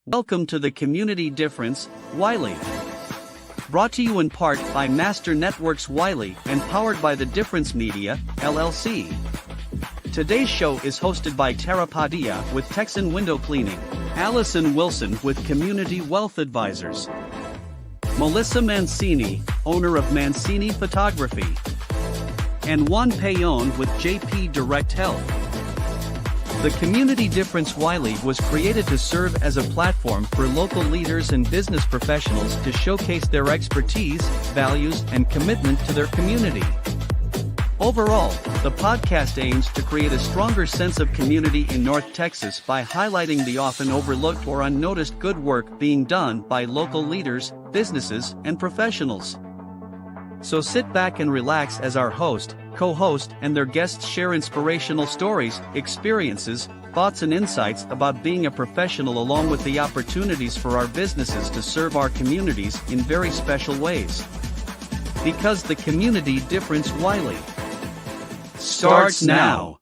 Welcome to the Community Difference-Wylie. Brought to you in part by Master Networks Wylie and powered by the Difference Media, LLC. Today's show is hosted by Tara Padilla with Texan Window Cleaning, Allison Wilson with Community Wealth Advisors, Melissa Mancini, owner of Mancini Photography, and Juan Peón with JP Direct Health. The Community Difference-Wylie was created to serve as a platform for local leaders and business professionals to showcase their expertise, values, and commitment to their community. Overall, the podcast aims to create a stronger sense of community in North Texas by highlighting the often overlooked or unnoticed good work being done by local leaders, businesses, and professionals. So sit back and relax as our host, co-host, and their guests share inspirational stories, experiences, thoughts, and insights about being a professional, along with the opportunities for our businesses to serve our communities in very special ways. Because the Community Difference-Wylie starts now.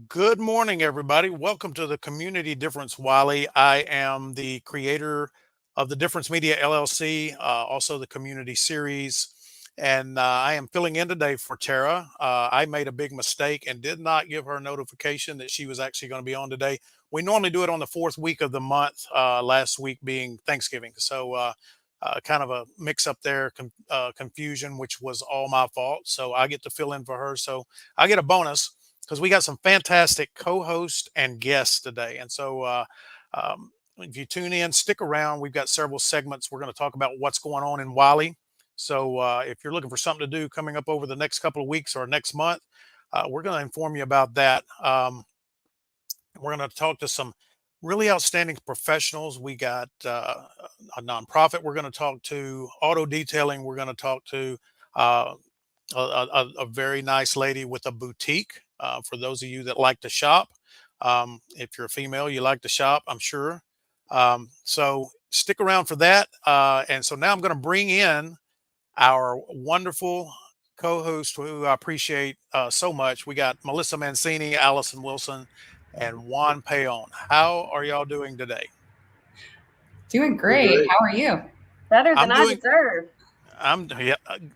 Good morning, everybody. Welcome to the Community Difference-Wylie. I am the creator of the Difference Media LLC, also the community series. And I am filling in today for Tara. I made a big mistake and did not give her notification that she was actually going to be on today. We normally do it on the fourth week of the month, last week being Thanksgiving. So kind of a mix up there, confusion, which was all my fault. So I get to fill in for her. So I get a bonus because we got some fantastic co-hosts and guests today. And so if you tune in, stick around. We've got several segments. We're going to talk about what's going on in Wylie. So if you're looking for something to do coming up over the next couple of weeks or next month, we're going to inform you about that. We're going to talk to some really outstanding professionals. We got a nonprofit we're going to talk to, auto detailing. We're going to talk to a very nice lady with a boutique for those of you that like to shop. If you're a female, you like to shop, I'm sure. So stick around for that. And so now I'm going to bring in our wonderful co-host who I appreciate so much. We got Melissa Mancini, Allison Wilson, and Juan Peón. How are y'all doing today? Doing great. How are you? Better than I deserve.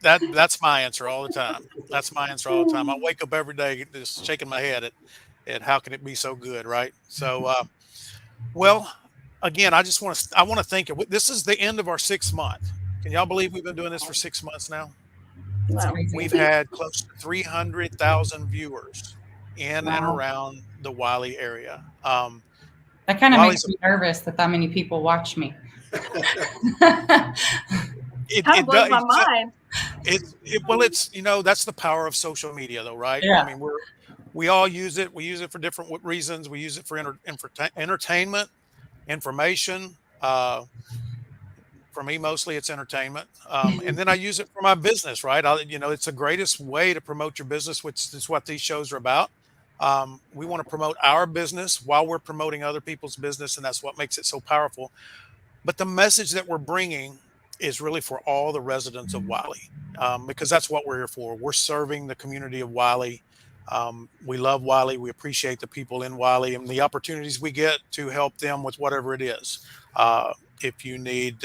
That's my answer all the time. That's my answer all the time. I wake up every day just shaking my head at how can it be so good, right? So, well, again, I want to thank you. This is the end of our 6th month. Can y'all believe we've been doing this for 6 months now? Wow. We've had close to 300,000 viewers in and around the Wylie area. That kind of makes me nervous that many people watch me. It blows my mind. Well, it's, that's the power of social media, though, right? Yeah. I mean, we all use it. We use it for different reasons. We use it for entertainment, information. For me, mostly it's entertainment. And then I use it for my business, right? It's the greatest way to promote your business, which is what these shows are about. We want to promote our business while we're promoting other people's business, and that's what makes it so powerful. But the message that we're bringing is really for all the residents of Wylie, because that's what we're here for. We're serving the community of Wylie. We love Wylie. We appreciate the people in Wylie and the opportunities we get to help them with whatever it is. If you need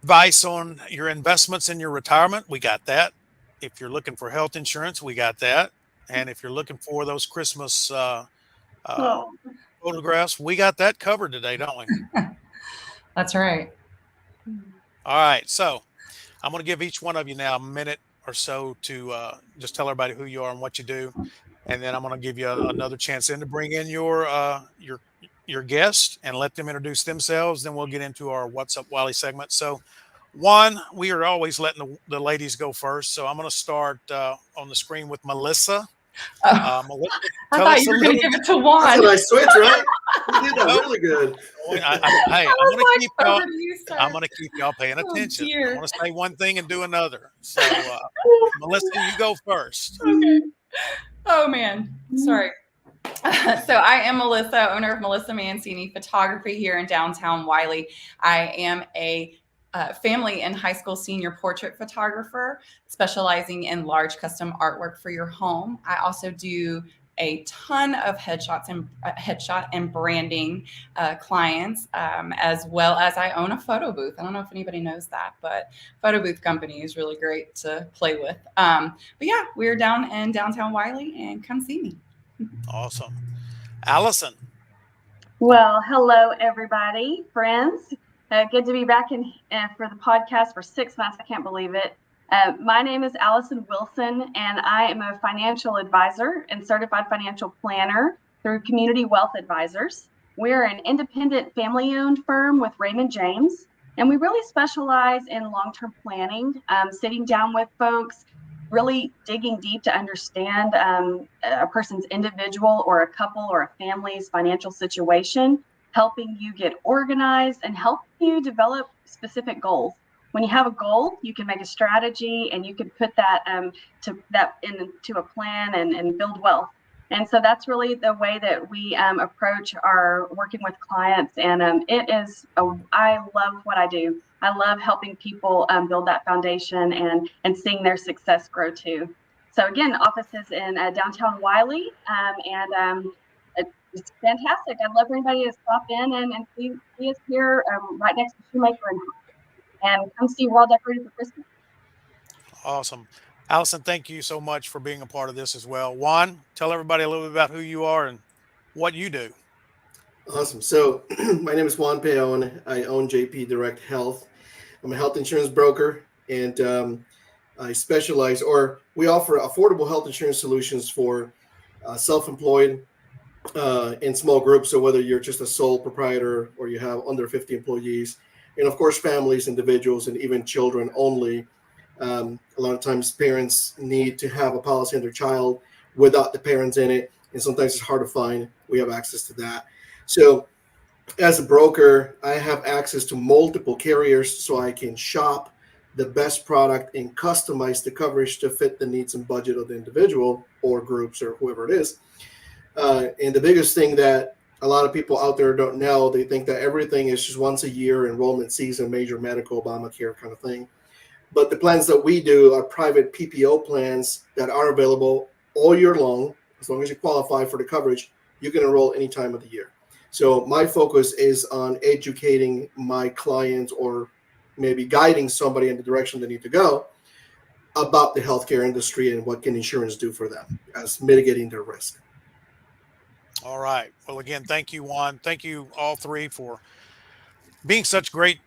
advice on your investments in your retirement, we got that. If you're looking for health insurance, we got that. And if you're looking for those Christmas photographs, we got that covered today, don't we? That's right. All right. So I'm going to give each one of you now a minute or so to just tell everybody who you are and what you do. And then I'm going to give you another chance then to bring in your guest and let them introduce themselves. Then we'll get into our What's Up Wylie segment. So Juan, we are always letting the ladies go first. So I'm going to start on the screen with Melissa. Melissa, I thought you were going to give it to Juan. That's a nice switch, right? You did that really good. I'm going to keep y'all paying attention. Dear. I want to say one thing and do another. So Melissa, you go first. Okay. Oh, man. Sorry. So I am Melissa, owner of Melissa Mancini Photography here in downtown Wylie. I am a family and high school senior portrait photographer specializing in large custom artwork for your home. I also do a ton of headshot and branding clients, as well as I own a photo booth. I don't know if anybody knows that, but photo booth company is really great to play with. But yeah, we're down in downtown Wylie, and come see me. Awesome. Allison. Well, hello, everybody, friends. Good to be back in for the podcast for 6 months. I can't believe it. My name is Allison Wilson, and I am a financial advisor and certified financial planner through Community Wealth Advisors. We're an independent family-owned firm with Raymond James, and we really specialize in long-term planning, sitting down with folks, really digging deep to understand a person's individual or a couple or a family's financial situation, helping you get organized and helping you develop specific goals. When you have a goal, you can make a strategy and you can put that into a plan and build wealth. And so that's really the way that we approach our working with clients. And I love what I do. I love helping people build that foundation and seeing their success grow too. So again, offices in downtown Wylie, and it's fantastic. I'd love for anybody to stop in and see us here right next to Shoemaker and come see World Decorated for Christmas. Awesome. Allison, thank you so much for being a part of this as well. Juan, tell everybody a little bit about who you are and what you do. Awesome. So my name is Juan Peón. I own JP Direct Health. I'm a health insurance broker, and I specialize, or we offer affordable health insurance solutions for self-employed in small groups. So whether you're just a sole proprietor or you have under 50 employees, and of course, families, individuals, and even children only. A lot of times parents need to have a policy on their child without the parents in it. And sometimes it's hard to find. We have access to that. So as a broker, I have access to multiple carriers so I can shop the best product and customize the coverage to fit the needs and budget of the individual or groups or whoever it is. And the biggest thing that a lot of people out there don't know, they think that everything is just once a year, enrollment season, major medical, Obamacare kind of thing. But the plans that we do are private PPO plans that are available all year long. As long as you qualify for the coverage, you can enroll any time of the year. So my focus is on educating my clients or maybe guiding somebody in the direction they need to go about the healthcare industry and what can insurance do for them as mitigating their risk. All right. Well, again, thank you, Juan. Thank you all three for being such great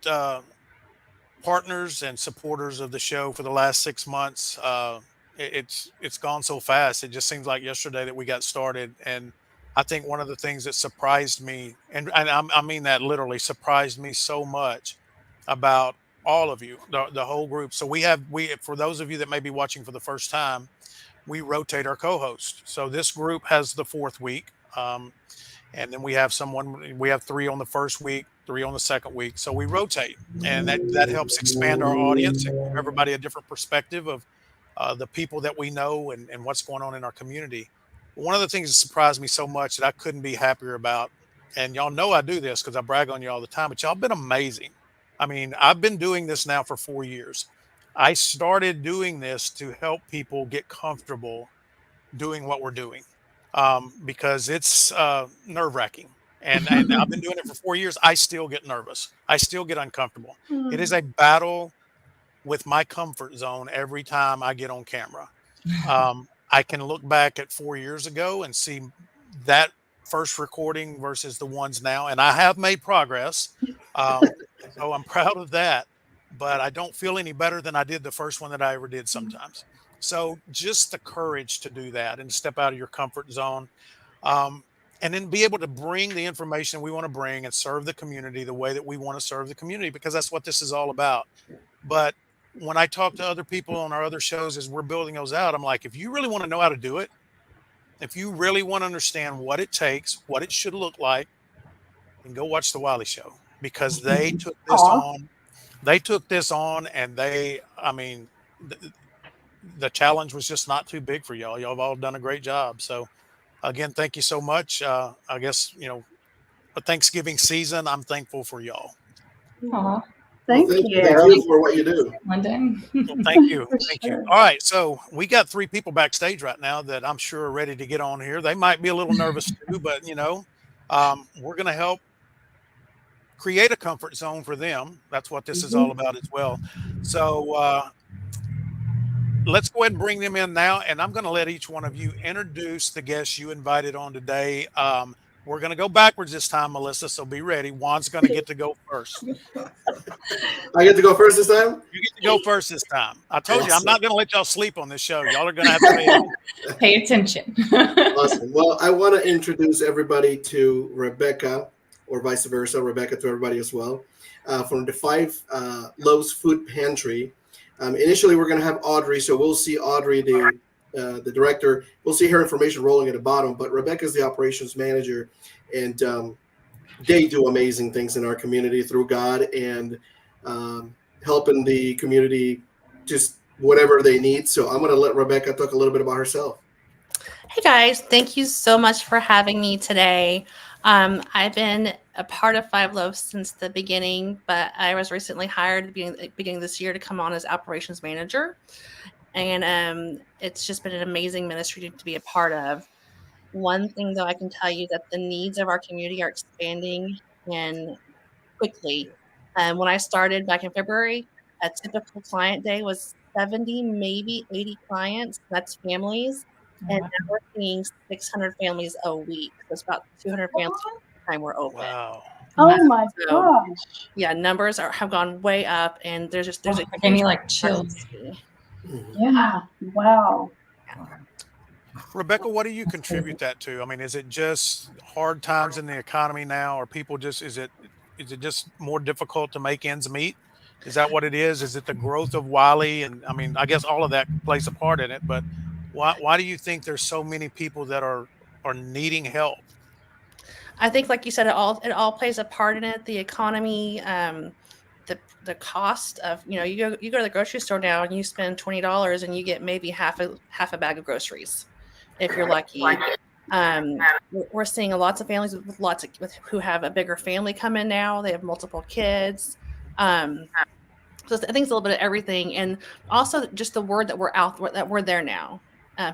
partners and supporters of the show for the last 6 months. It's gone so fast. It just seems like yesterday that we got started. And I think one of the things that surprised me, and I mean that literally, surprised me so much about all of you, the whole group. So we for those of you that may be watching for the first time, we rotate our co-host. So this group has the 4th week. And then we have 3 on the first week, 3 on the second week. So we rotate, and that helps expand our audience and give everybody a different perspective of the people that we know and what's going on in our community. One of the things that surprised me so much that I couldn't be happier about, and y'all know I do this because I brag on you all the time, but y'all been amazing. I mean, I've been doing this now for 4 years. I started doing this to help people get comfortable doing what we're doing. Because it's nerve-wracking. And I've been doing it for 4 years. I still get nervous. I still get uncomfortable. It is a battle with my comfort zone every time I get on camera. I can look back at 4 years ago and see that first recording versus the ones now, and I have made progress. So I'm proud of that, but I don't feel any better than I did the first one that I ever did sometimes. So just the courage to do that and step out of your comfort zone, and then be able to bring the information we want to bring and serve the community the way that we want to serve the community, because that's what this is all about. But when I talk to other people on our other shows as we're building those out, I'm like, if you really want to know how to do it, if you really want to understand what it takes, what it should look like, then go watch the Wylie Show, because they took this on. They took this on, and the challenge was just not too big for y'all. Y'all have all done a great job. So again, thank you so much. I guess, a Thanksgiving season, I'm thankful for y'all. Aww. Thank Thank you. you for what you do. Lendon. Well, thank you. For Thank sure. you. All right. So we got 3 people backstage right now that I'm sure are ready to get on here. They might be a little nervous too, but we're going to help create a comfort zone for them. That's what this is all about as well. So let's go ahead and bring them in now. And I'm going to let each one of you introduce the guests you invited on today. We're going to go backwards this time, Melissa. So be ready. Juan's going to get to go first. I get to go first this time? You get to go first this time. I told you, I'm Awesome. not going to let y'all sleep on this show. Y'all are going to have to Pay attention. Awesome. Well, I want to introduce everybody to Rebecca, or vice versa, Rebecca to everybody as well, from the Five Loaves Food Pantry. Initially, we're going to have Audrey, so we'll see Audrey, the director. We'll see her information rolling at the bottom, but Rebecca's the operations manager, and they do amazing things in our community through God and helping the community just whatever they need. So I'm going to let Rebecca talk a little bit about herself. Hey guys, thank you so much for having me today. I've been a part of Five Loaves since the beginning, but I was recently hired at the beginning of this year to come on as operations manager. And it's just been an amazing ministry to be a part of. One thing though I can tell you that the needs of our community are expanding and quickly. When I started back in February, a typical client day was 70, maybe 80 clients. That's families. And now we're seeing 600 families a week. So it's about 200 families every time we're open. Wow. Oh my So, gosh. yeah, numbers have gone way up, and there's a Gave me like chills. Yeah. Wow. Rebecca, what do you contribute that to? I mean, is it just hard times in the economy now, or people just is it just more difficult to make ends meet? Is that what it is? Is it the growth of Wylie? And I mean, I guess all of that plays a part in it, but why do you think there's so many people that are needing help? I think, like you said, it all plays a part in it. The economy, the cost of you go to the grocery store now and you spend $20 and you get maybe half a bag of groceries, if you're lucky. We're seeing lots of families with who have a bigger family come in now. They have multiple kids. So I think it's a little bit of everything, and also just the word that we're there now.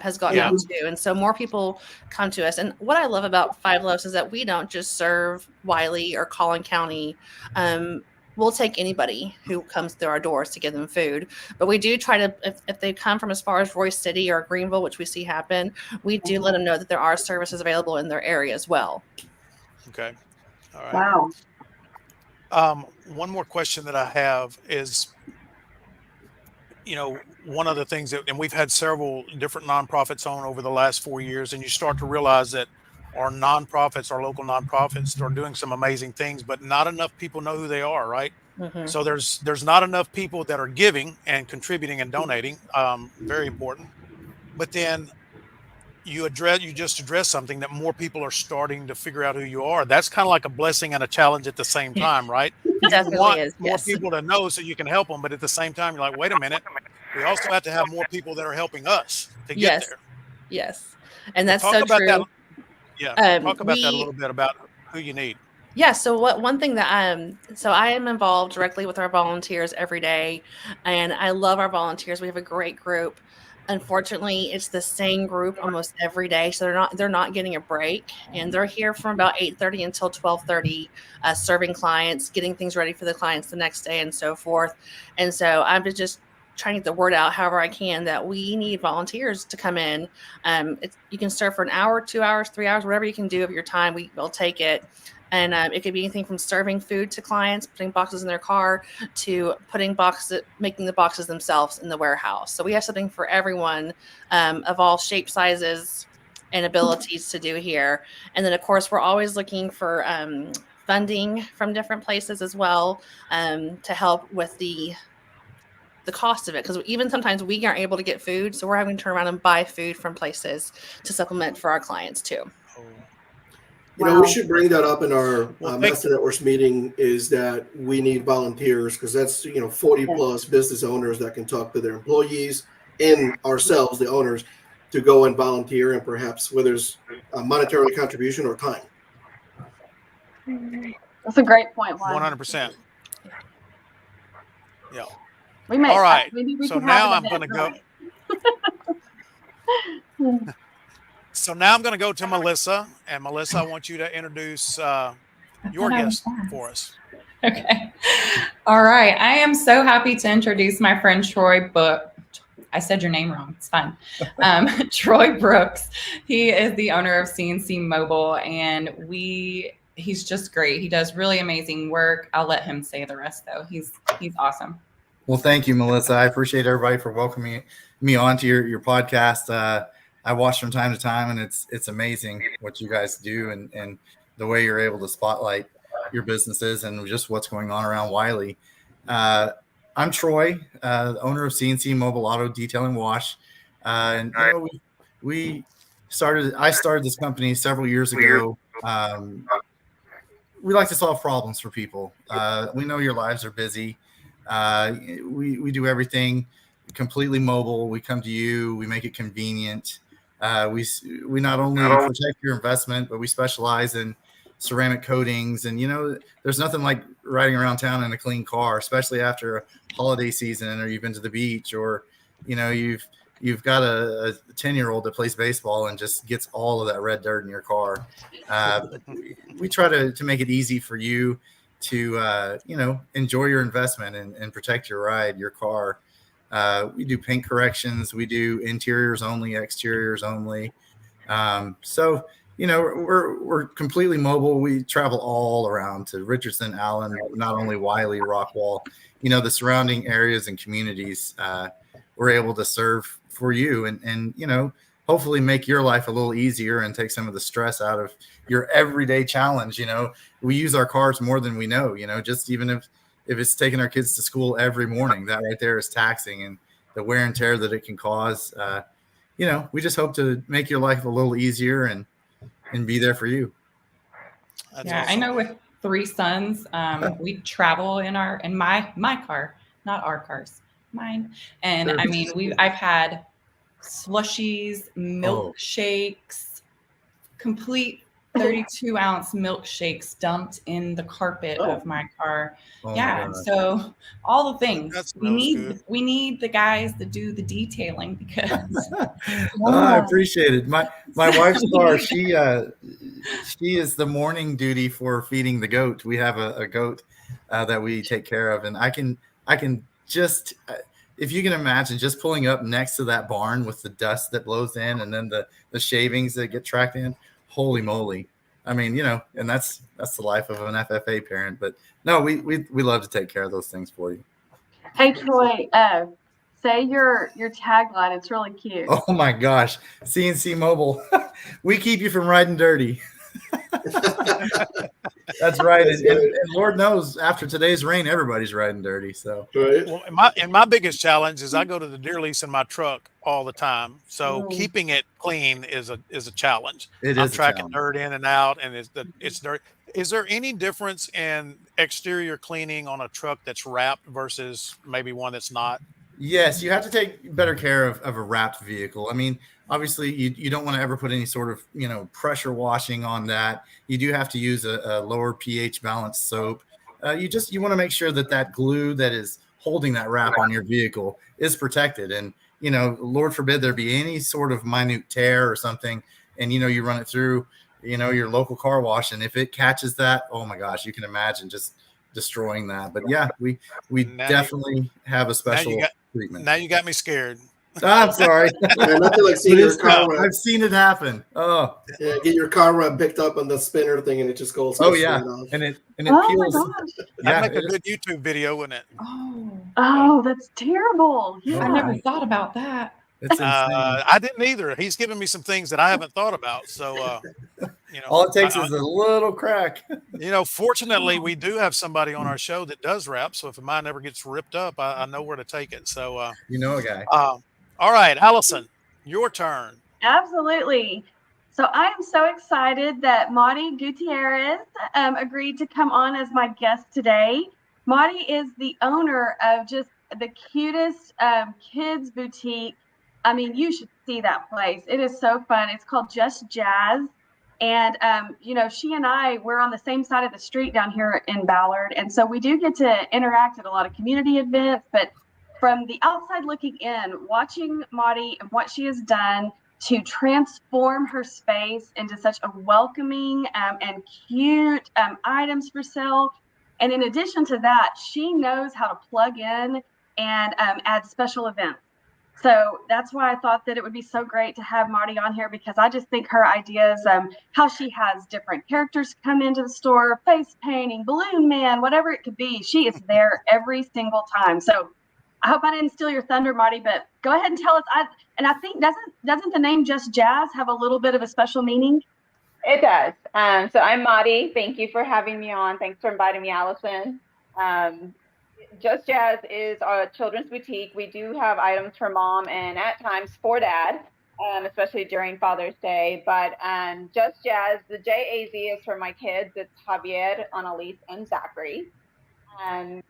Has gotten out too. And so more people come to us. And what I love about Five Loaves is that we don't just serve Wylie or Collin County. We'll take anybody who comes through our doors to give them food. But we do try to, if they come from as far as Royce City or Greenville, which we see happen, we do let them know that there are services available in their area as well. Okay. All right. Wow. One more question that I have is, one of the things and we've had several different nonprofits on over the last 4 years, and you start to realize that our local nonprofits are doing some amazing things, but not enough people know who they are, right? Mm-hmm. So there's not enough people that are giving and contributing and donating. Very important. But then you just addressed something that more people are starting to figure out who you are. That's kind of like a blessing and a challenge at the same time, right? It definitely want is. more Yes. people to know so you can help them, but at the same time, you're like, wait a minute, we also have to have more people that are helping us to get there. Yes. And that's Talk so about true. that. Yeah. Talk about that a we- little bit about who you need. Yeah. So one thing that so I am involved directly with our volunteers every day, and I love our volunteers. We have a great group. Unfortunately, it's the same group almost every day, so they're not getting a break, and they're here from about 8:30 until 12:30, serving clients, getting things ready for the clients the next day, and so forth. And so I'm just trying to get the word out however I can that we need volunteers to come in. You can serve for an hour, 2 hours, 3 hours, whatever you can do of your time. We'll take it. And it could be anything from serving food to clients, putting boxes in their car, to making the boxes themselves in the warehouse. So we have something for everyone of all shapes, sizes, and abilities to do here. And then, of course, we're always looking for funding from different places as well to help with the cost of it, because even sometimes we aren't able to get food, so we're having to turn around and buy food from places to supplement for our clients too. We should bring that up in our Master Networks meeting, is that we need volunteers, because that's 40 plus business owners that can talk to their employees and ourselves, the owners, to go and volunteer, and perhaps whether it's a monetary contribution or time. That's a great point, Juan. 100%. Yeah. We may. All right. Maybe we So can now have I'm an going to event go. going. So now I'm going to go to Melissa, and Melissa, I want you to introduce your guest for us. Okay. All right. I am so happy to introduce my friend Troy Book. I said your name wrong. It's fine. Troy Brooks. He is the owner of CNC Mobile, and he's just great. He does really amazing work. I'll let him say the rest though. He's awesome. Well, thank you, Melissa. I appreciate everybody for welcoming me onto your podcast. I watch from time to time, and it's amazing what you guys do and the way you're able to spotlight your businesses and just what's going on around Wylie. I'm Troy, the owner of CNC Mobile Auto Detail and Wash. And I started this company several years ago. We like to solve problems for people. We know your lives are busy. We do everything completely mobile. We come to you. We make it convenient. We not only protect your investment, but we specialize in ceramic coatings. And there's nothing like riding around town in a clean car, especially after a holiday season, or you've been to the beach, or you've got a 10-year-old that plays baseball and just gets all of that red dirt in your car. We try to make it easy for you to enjoy your investment and protect your ride, your car. We do paint corrections. We do interiors only, exteriors only. So we're completely mobile. We travel all around to Richardson, Allen, not only Wylie, Rockwall, the surrounding areas and communities. We're able to serve for you and hopefully make your life a little easier and take some of the stress out of your everyday challenge. We use our cars more than we know, just even if it's taking our kids to school every morning, that right there is taxing, and the wear and tear that it can cause. We just hope to make your life a little easier and be there for you. That's Yeah, awesome. I know with 3 sons, we travel in my car, not our cars, mine. And Sure. I mean, I've had slushies, milkshakes, complete 32-ounce milkshakes dumped in the carpet of my car. Oh Yeah, my gosh. so all the things That we smells need. good. We need the guys to do the detailing because I appreciate it. My wife's car, she is the morning duty for feeding the goat. We have a goat that we take care of, and I can just if you can imagine just pulling up next to that barn with the dust that blows in and then the shavings that get tracked in. Holy moly. I mean, and that's the life of an FFA parent, but no, we love to take care of those things for you. Hey Troy, say your tagline. It's really cute. Oh my gosh. CNC Mobile. We keep you from riding dirty. That's right. And Lord knows after today's rain, everybody's riding dirty. So Right. Well, my biggest challenge is I go to the deer lease in my truck all the time, so keeping it clean is a challenge. it I'm is a tracking challenge. dirt in and out, and it's dirt. Is there any difference in exterior cleaning on a truck that's wrapped versus maybe one that's not? Yes, you have to take better care of a wrapped vehicle. I mean, obviously, you don't want to ever put any sort of pressure washing on that. You do have to use a lower pH balanced soap. You want to make sure that glue that is holding that wrap on your vehicle is protected. And Lord forbid there be any sort of minute tear or something, and you run it through your local car wash, and if it catches that, oh my goch, you can imagine just destroying that. But yeah, we definitely have a special treatment. Now you got me scared. I'm sorry. Yeah, nothing like seeing your car wrap. I've seen it happen. Oh, Yeah, get your car wrap picked up on the spinner thing, and it just goes. oh yeah, straight off. and it Oh peels. my gosh. Yeah, That'd make a good YouTube video, wouldn't it? Oh, that's terrible. I Yeah. never thought about that. it's insane. I didn't either. He's given me some things that I haven't thought about. So, All it takes is a little crack. Fortunately, we do have somebody on our show that does wrap. So if mine ever gets ripped up, I know where to take it. So, A guy. all right, Allison, your turn. Absolutely. So I am so excited that Madi Gutierrez agreed to come on as my guest today. Madi is the owner of just the cutest kids boutique. I mean, you should see that place. It is so fun. It's called Just Jazz. And, she and we're on the same side of the street down here in Ballard. And so we do get to interact at a lot of community events. But from the outside looking in, watching Maudie and what she has done to transform her space into such a welcoming and cute items for sale. And in addition to that, she knows how to plug in and add special events. So that's why I thought that it would be so great to have Maudie on here, because I just think her ideas, how she has different characters come into the store, face painting, balloon man, whatever it could be, she is there every single time. So I hope I didn't steal your thunder, Maudie, but go ahead and tell us. I think doesn't the name Just Jazz have a little bit of a special meaning? It does. So I'm Maudie. Thank you for having me on. Thanks for inviting me, Allison. Just Jazz is a children's boutique. We do have items for mom and at times for dad, especially during Father's Day. But Just Jazz, the JAZ is for my kids. It's Javier, Annalise, and Zachary. When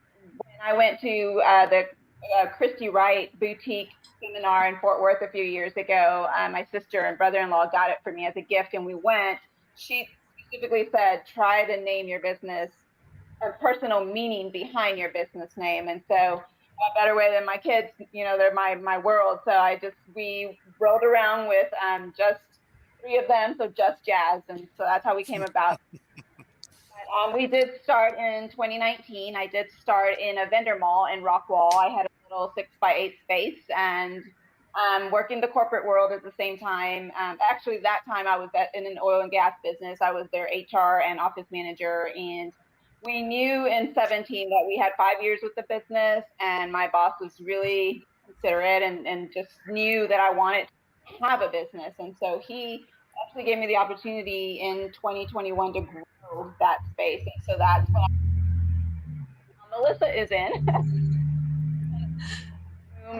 I went to the Christy Wright boutique seminar in Fort Worth a few years ago, my sister and brother-in-law got it for me as a gift, and we went. She specifically said, try to name your business a personal meaning behind your business name. And so a better way than my kids, they're my world. So we rolled around with just 3 of them, so Just Jazz. And so that's how we came about. We did start in 2019. I did start in a vendor mall in Rockwall. I had a little 6x8 space and working the corporate world at the same time. Actually, that time I was in an oil and gas business. I was their HR and office manager. And we knew in 2017 that we had 5 years with the business, and my boss was really considerate and just knew that I wanted to have a business. And so he actually gave me the opportunity in 2021 to grow that space. And so that's what Melissa is in.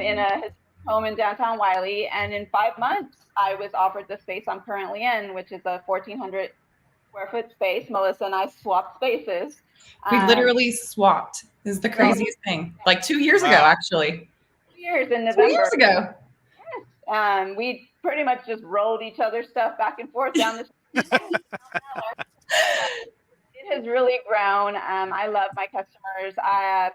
In his home in downtown Wylie. And in 5 months, I was offered the space I'm currently in, which is a 1,400 square foot space. Melissa and I swapped spaces. We literally swapped. This is the craziest thing. Like 2 years ago, actually. 2 years in November. 2 years ago. Yes. We pretty much just rolled each other's stuff back and forth down the street. It has really grown. I love my customers.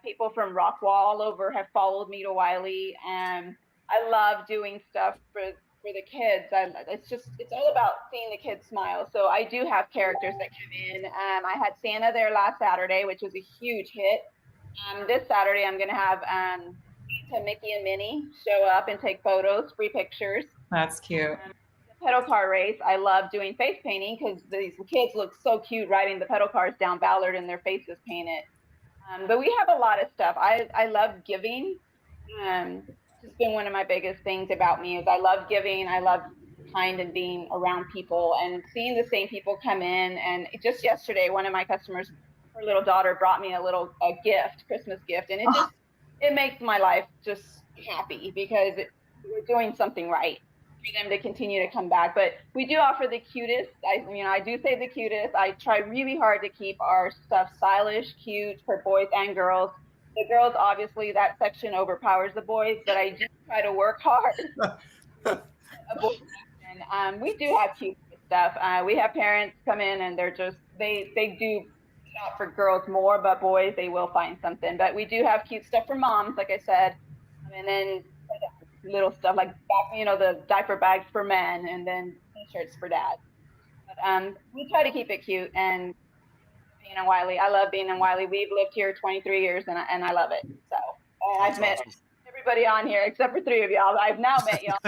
People from Rockwall all over have followed me to Wylie, and I love doing stuff for the kids. It's all about seeing the kids smile. So I do have characters that come in. I had Santa there last Saturday, which was a huge hit. This Saturday, I'm going to have Santa, Mickey, and Minnie show up and take photos, free pictures. That's cute. The pedal car race, I love doing face painting because these kids look so cute riding the pedal cars down Ballard and their faces painted. But we have a lot of stuff. I love giving. It's been one of my biggest things about me is I love giving. I love kind and being around people and seeing the same people come in. And just yesterday, one of my customers, her little daughter brought me a gift, Christmas gift. And it makes my life just happy because we're doing something right for them to continue to come back. But we do offer the cutest. I do say the cutest. I try really hard to keep our stuff stylish, cute for boys and girls. The girls, obviously, that section overpowers the boys, but I do try to work hard. And we do have cute stuff. We have parents come in and they're just, they do shop for girls more, but boys, they will find something. But we do have cute stuff for moms, like I said. And then little stuff like, the diaper bags for men and then t-shirts for dad. But we try to keep it cute and being in Wylie. I love being in Wylie. We've lived here 23 years and I love it. So I've met everybody on here except for 3 of y'all. I've now met y'all.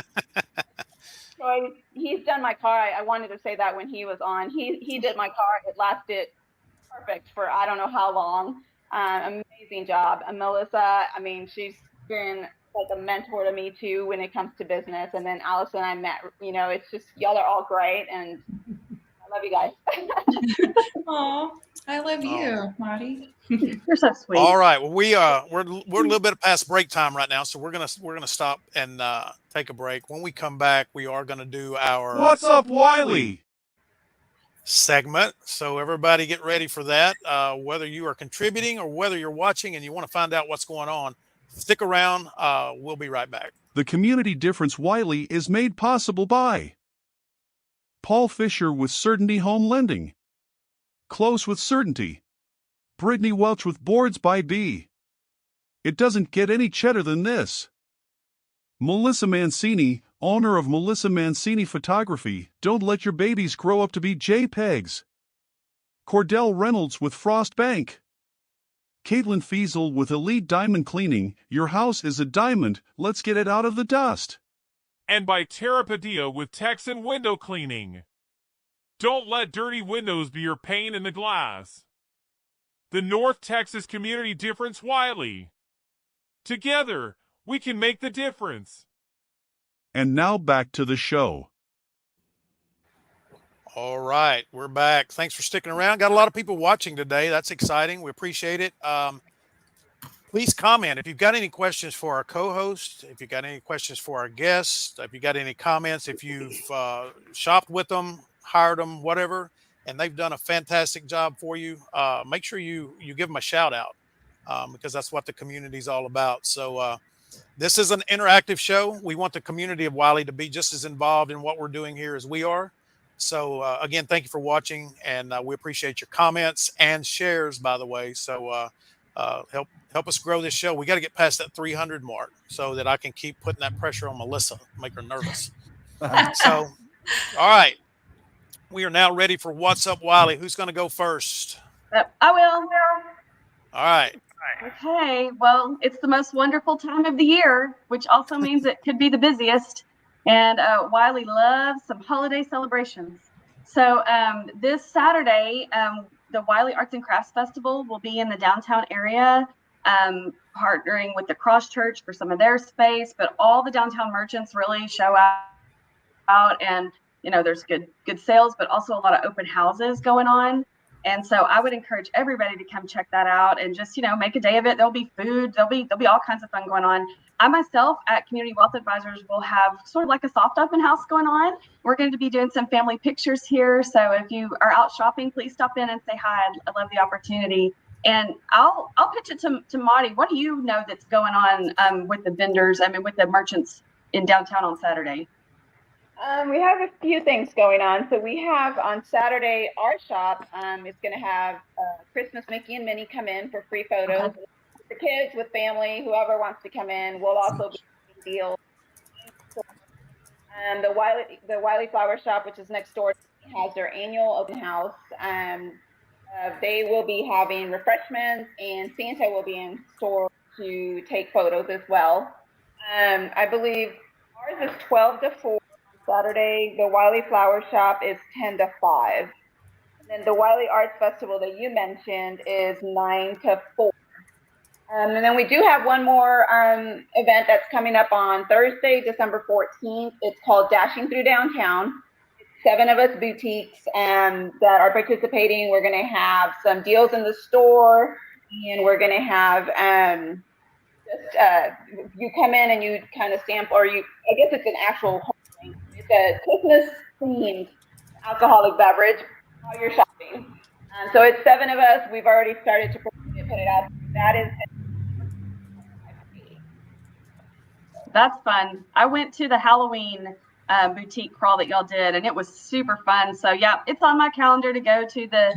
So he's done my car. I wanted to say that when he was on. He did my car. It lasted perfect for I don't know how long. Amazing job. And Melissa, she's been like a mentor to me too when it comes to business. And then Allison, I met, it's just y'all are all great and I love you guys. Oh, I love you, Maudie. You're so sweet. All right. Well, we're a little bit past break time right now, so we're gonna stop and take a break. When we come back, we are gonna do our What's Up, Wylie segment. So everybody get ready for that. Whether you are contributing or whether you're watching and you want to find out what's going on, stick around. We'll be right back. The Community Difference-Wylie is made possible by Paul Fisher with Certainty Home Lending. Close with Certainty. Brittany Welch with Boards by B. It doesn't get any cheddar than this. Melissa Mancini, owner of Melissa Mancini Photography. Don't let your babies grow up to be JPEGs. Cordell Reynolds with Frost Bank. Caitlin Fiesel with Elite Diamond Cleaning. Your house is a diamond, let's get it out of the dust. And by Tara Padilla with Texan Window Cleaning. Don't let dirty windows be your pane in the glass. The North Texas Community Difference-Wylie. Together, we can make the difference. And now back to the show. All right, we're back. Thanks for sticking around. Got a lot of people watching today. That's exciting. We appreciate it. Please comment if you've got any questions for our co-host, if you've got any questions for our guests, if you've got any comments, if you've shopped with them, hired them, whatever, and they've done a fantastic job for you, make sure you give them a shout out because that's what the community is all about. So this is an interactive show. We want the community of Wylie to be just as involved in what we're doing here as we are. So again, thank you for watching, and we appreciate your comments and shares, by the way. So help us grow this show. We got to get past that 300 mark so that I can keep putting that pressure on Melissa, make her nervous. So, all right, we are now ready for What's Up, Wylie. Who's going to go first? I will. All right. Okay, well, it's the most wonderful time of the year, which also means it could be the busiest. And Wylie loves some holiday celebrations. So this Saturday, the Wylie Arts and Crafts Festival will be in the downtown area, partnering with the Cross Church for some of their space. But all the downtown merchants really show out, and there's good sales, but also a lot of open houses going on. And so I would encourage everybody to come check that out and just, make a day of it. There'll be food. There'll be all kinds of fun going on. I myself at Community Wealth Advisors will have sort of like a soft open house going on. We're going to be doing some family pictures here. So if you are out shopping, please stop in and say hi. I love the opportunity. And I'll pitch it to Maudie. What do you know that's going on with the vendors? With the merchants in downtown on Saturday? We have a few things going on. So we have on Saturday, our shop is going to have Christmas Mickey and Minnie come in for free photos. Okay. For kids, with family, whoever wants to come in. We'll also be doing deals. And the Wylie Flower Shop, which is next door, has their annual open house. They will be having refreshments, and Santa will be in store to take photos as well. I believe ours is 12 to 4 on Saturday. The Wylie Flower Shop is 10 to 5. And then the Wylie Arts Festival that you mentioned is 9 to 4. And then we do have one more event that's coming up on Thursday, December 14th. It's called Dashing Through Downtown. It's 7 of us boutiques that are participating. We're going to have some deals in the store, and we're going to have you come in and you kind of sample, I guess it's an actual whole thing. It's a Christmas themed alcoholic beverage while you're shopping. So it's 7 of us. We've already started to put it out. That is. That's fun. I went to the Halloween boutique crawl that y'all did, and it was super fun. So yeah, it's on my calendar to go to the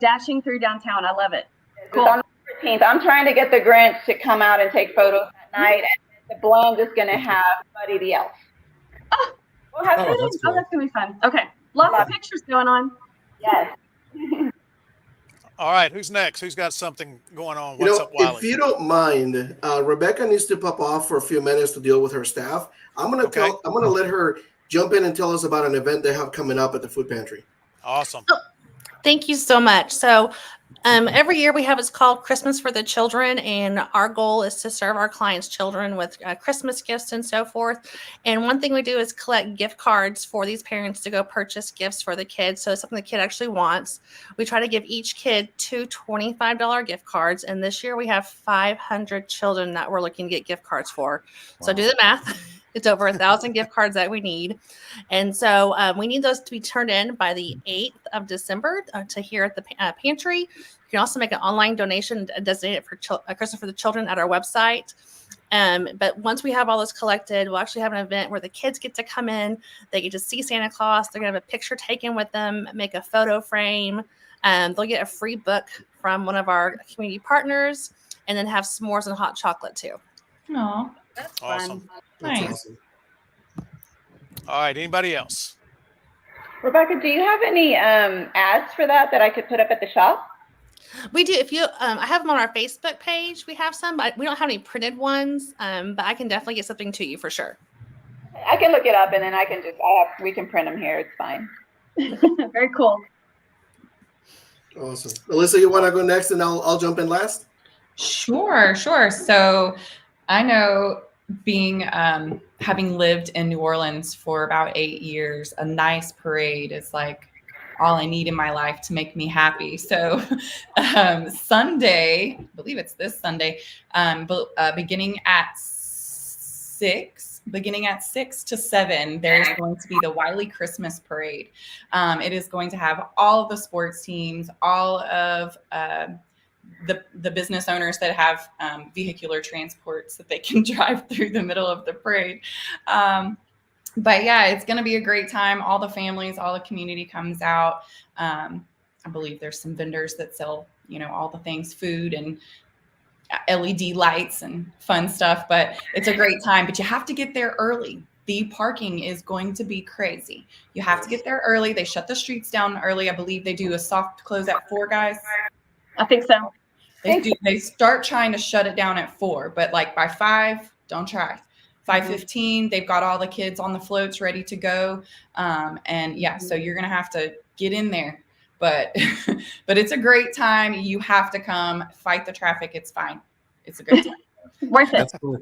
Dashing Through Downtown. I love it. Cool. It's on the 13th. I'm trying to get the Grinch to come out and take photos that night, and the blend is going to have Buddy the Elf. Oh, that's cool. going to be fun. Okay, lots of pictures going on. Yes. All right, who's next? Who's got something going on? What's up, Wylie? If you don't mind, Rebecca needs to pop off for a few minutes to deal with her staff. I'm gonna let her jump in and tell us about an event they have coming up at the food pantry. Awesome. Thank you so much. So every year we have, it's called Christmas for the Children, and our goal is to serve our clients' children with Christmas gifts and so forth. And one thing we do is collect gift cards for these parents to go purchase gifts for the kids. So it's something the kid actually wants. We try to give each kid 2 $25 gift cards. And this year we have 500 children that we're looking to get gift cards for. Wow. So do the math. It's over 1,000 gift cards that we need. And so we need those to be turned in by the 8th of December to here at the pantry. You can also make an online donation designated for Christmas for the Children at our website. But once we have all those collected, we'll actually have an event where the kids get to come in. They get to see Santa Claus. They're going to have a picture taken with them, make a photo frame. They'll get a free book from one of our community partners, and then have s'mores and hot chocolate too. Oh, That's Awesome. fun. nice. That's awesome. All right. Anybody else? Rebecca, do you have any ads for that I could put up at the shop? We do. If you, I have them on our Facebook page. We have some, but we don't have any printed ones. But I can definitely get something to you for sure. I can look it up and then I can we can print them here. It's fine. Very cool. Awesome. Melissa, you want to go next, and I'll jump in last? Sure. So I know being having lived in New Orleans for about 8 years, a nice parade is like all I need in my life to make me happy. So Sunday, I believe it's this Sunday, beginning at 6 to 7, there's going to be the Wylie Christmas Parade. It is going to have all of the sports teams, all of the business owners that have vehicular transports that they can drive through the middle of the parade. But yeah, it's going to be a great time. All the families, all the community comes out. I believe there's some vendors that sell, all the things, food and LED lights and fun stuff, but it's a great time. But you have to get there early. The parking is going to be crazy. You have to get there early. They shut the streets down early. I believe they do a soft close at 4, guys. I think so. They start trying to shut it down at 4, but like by 5, don't try. 5:15, they've got all the kids on the floats ready to go. And yeah, so you're going to have to get in there, but it's a great time. You have to come fight the traffic. It's fine. It's a great time. Worth it. That's cool.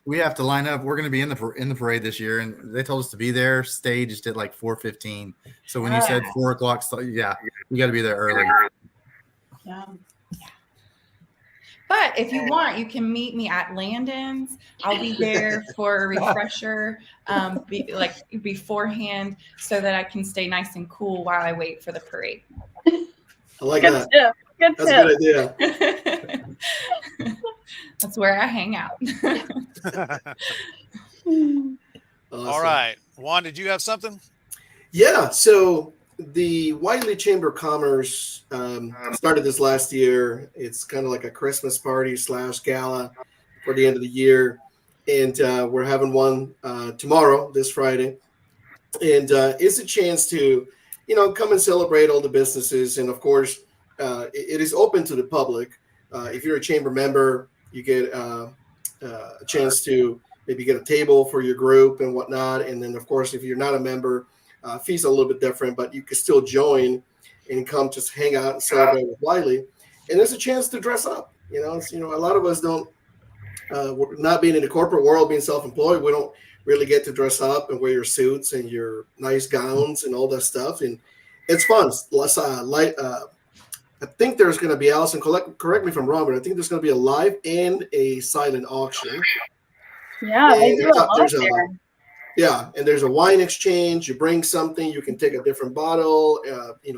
We have to line up. We're going to be in the parade this year, and they told us to be there staged at like 4:15. So when you said 4 o'clock, yeah, we got to be there early. Yeah. But if you want, you can meet me at Landon's. I'll be there for a refresher, beforehand, so that I can stay nice and cool while I wait for the parade. I like Good that. tip. Good That's tip. a good idea. That's where I hang out. Awesome. All right. Juan, did you have something? Yeah. So the Wylie Chamber of Commerce started this last year. It's kind of like a Christmas party / gala for the end of the year. And we're having one tomorrow, this Friday. And it's a chance to, come and celebrate all the businesses. And of course, it is open to the public. If you're a chamber member, you get a chance to maybe get a table for your group and whatnot. And then, of course, if you're not a member, fees are a little bit different, but you can still join and come just hang out and celebrate with Wylie. And there's a chance to dress up. A lot of us don't, not being in the corporate world, being self-employed, we don't really get to dress up and wear your suits and your nice gowns and all that stuff. And it's fun. I think there's going to be, Allison, correct me if I'm wrong, but I think there's going to be a live and a silent auction. Yeah, they do a lot there. Yeah, and there's a wine exchange. You bring something, you can take a different bottle,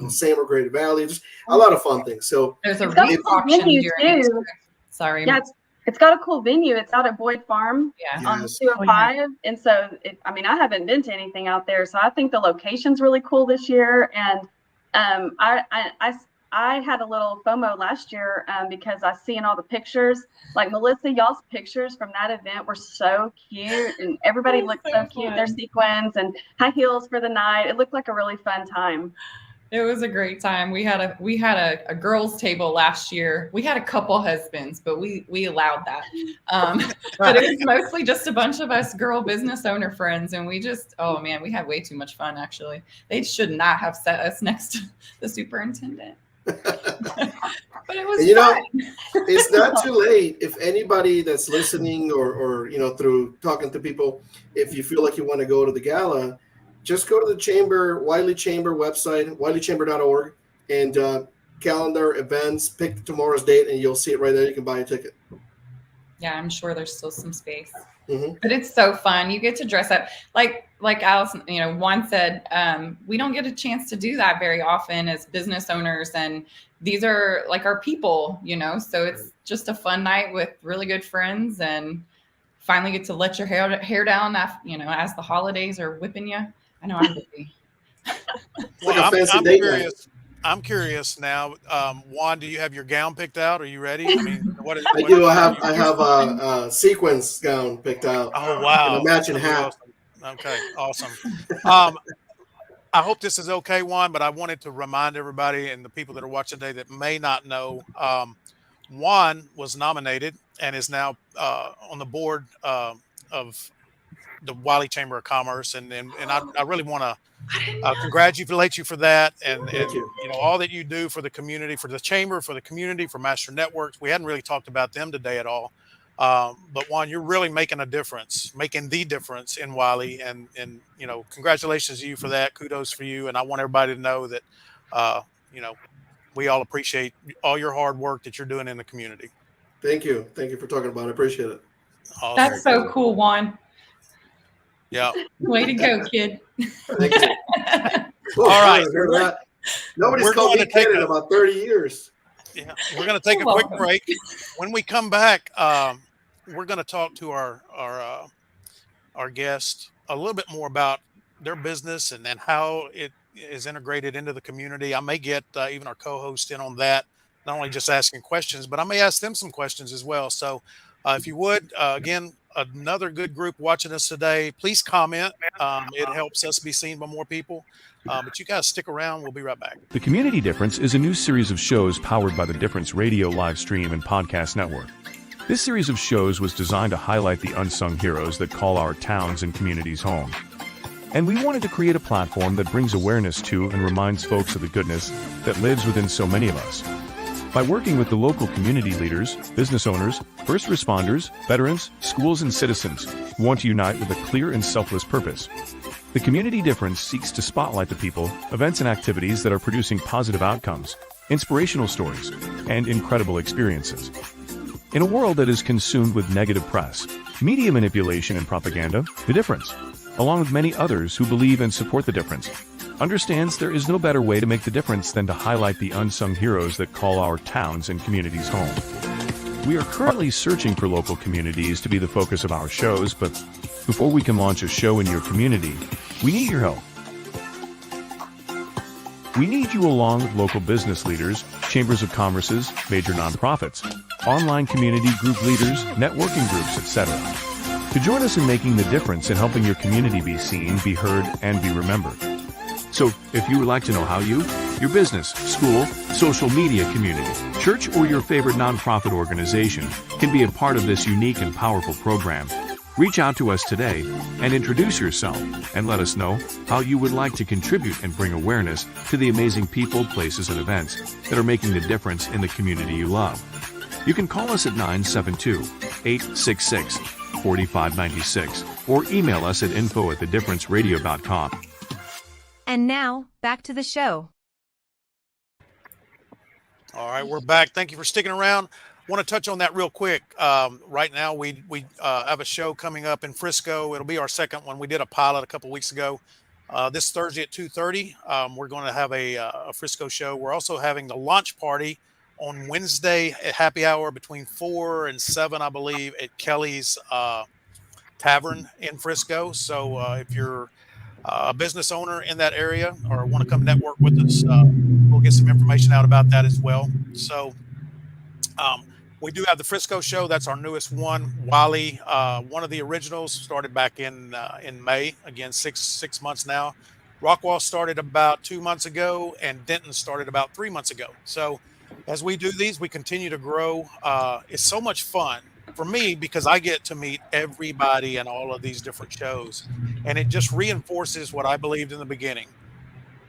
same or greater value. Just a lot of fun things. So there's a reef auction too. Sorry. Yeah, it's got a cool venue. It's out at Boyd Farm on 205. And so, I haven't been to anything out there. So I think the location's really cool this year. And I had a little FOMO last year because I seen all the pictures. Like Melissa, y'all's pictures from that event were so cute, and everybody looked so cute. Their sequins and high heels for the night. It looked like a really fun time. It was a great time. We had a girls' table last year. We had a couple husbands, but we allowed that. But it was mostly just a bunch of us girl business owner friends, and we just, we had way too much fun. Actually, they should not have set us next to the superintendent. But it was fun. It's not too late. If anybody that's listening or through talking to people, if you feel like you want to go to the gala, just go to the Wylie Chamber website, wyliechamber.org, and calendar events, pick tomorrow's date, and you'll see it right there. You can buy a ticket. Yeah, I'm sure there's still some space. Mm-hmm. But it's so fun. You get to dress up like Allison, Juan said, we don't get a chance to do that very often as business owners. And these are like our people, so it's just a fun night with really good friends. And finally get to let your hair down, as the holidays are whipping you. I know I'm busy. Well, I'm curious now. Juan, do you have your gown picked out? Are you ready? I mean, I do. I have a sequence gown picked out. Oh, wow. And a matching hat. Awesome. Okay, awesome. I hope this is okay, Juan, but I wanted to remind everybody and the people that are watching today that may not know, Juan was nominated and is now on the board of the Wylie Chamber of Commerce, and I really want to congratulate you for that, and all that you do for the community, for the chamber, for the community, for Master Networks. We hadn't really talked about them today at all, but Juan, you're really making a difference, making the difference in Wylie, and congratulations to you for that. Kudos for you, and I want everybody to know that we all appreciate all your hard work that you're doing in the community. Thank you for talking about it. I appreciate it. Awesome. That's so cool, Juan. Yeah. Way to go, kid. Thank you. All right. Nobody's called me kid in about 30 years. Yeah. We're going to take a quick break. When we come back, we're going to talk to our guest a little bit more about their business and how it is integrated into the community. I may get even our co-host in on that, not only just asking questions, but I may ask them some questions as well. So if you would, again, another good group watching us today, please comment. It helps us be seen by more people. But you guys stick around. We'll be right back. The Community Difference is a new series of shows powered by the Difference Radio live stream and podcast network. This series of shows was designed to highlight the unsung heroes that call our towns and communities home. And we wanted to create a platform that brings awareness to and reminds folks of the goodness that lives within so many of us. By working with the local community leaders, business owners, first responders, veterans, schools, and citizens who want to unite with a clear and selfless purpose, the Community Difference seeks to spotlight the people, events, and activities that are producing positive outcomes, inspirational stories, and incredible experiences. In a world that is consumed with negative press, media manipulation, and propaganda, the Difference, along with many others who believe and support the Difference, understands there is no better way to make the difference than to highlight the unsung heroes that call our towns and communities home. We are currently searching for local communities to be the focus of our shows, but before we can launch a show in your community, we need your help. We need you along with local business leaders, chambers of commerces, major nonprofits, online community group leaders, networking groups, etc., to join us in making the difference in helping your community be seen, be heard, and be remembered. So, if you would like to know how you, your business, school, social media community, church, or your favorite nonprofit organization can be a part of this unique and powerful program, reach out to us today and introduce yourself and let us know how you would like to contribute and bring awareness to the amazing people, places, and events that are making the difference in the community you love. You can call us at 972-866-4596 or email us at info@thedifferenceradio.com. And now, back to the show. All right, we're back. Thank you for sticking around. I want to touch on that real quick. Right now, we have a show coming up in Frisco. It'll be our second one. We did a pilot a couple weeks ago. This Thursday at 2:30, we're going to have a Frisco show. We're also having the launch party on Wednesday at happy hour between 4 and 7, I believe, at Kelly's Tavern in Frisco. So if you're a business owner in that area or want to come network with us, we'll get some information out about that as well. So we do have the Frisco show. That's our newest one. Wylie, one of the originals, started back in May. Again, six months now. Rockwall started about 2 months ago, and Denton started about 3 months ago. So as we do these, we continue to grow. It's so much fun for me because I get to meet everybody in all of these different shows, and it just reinforces what I believed in the beginning,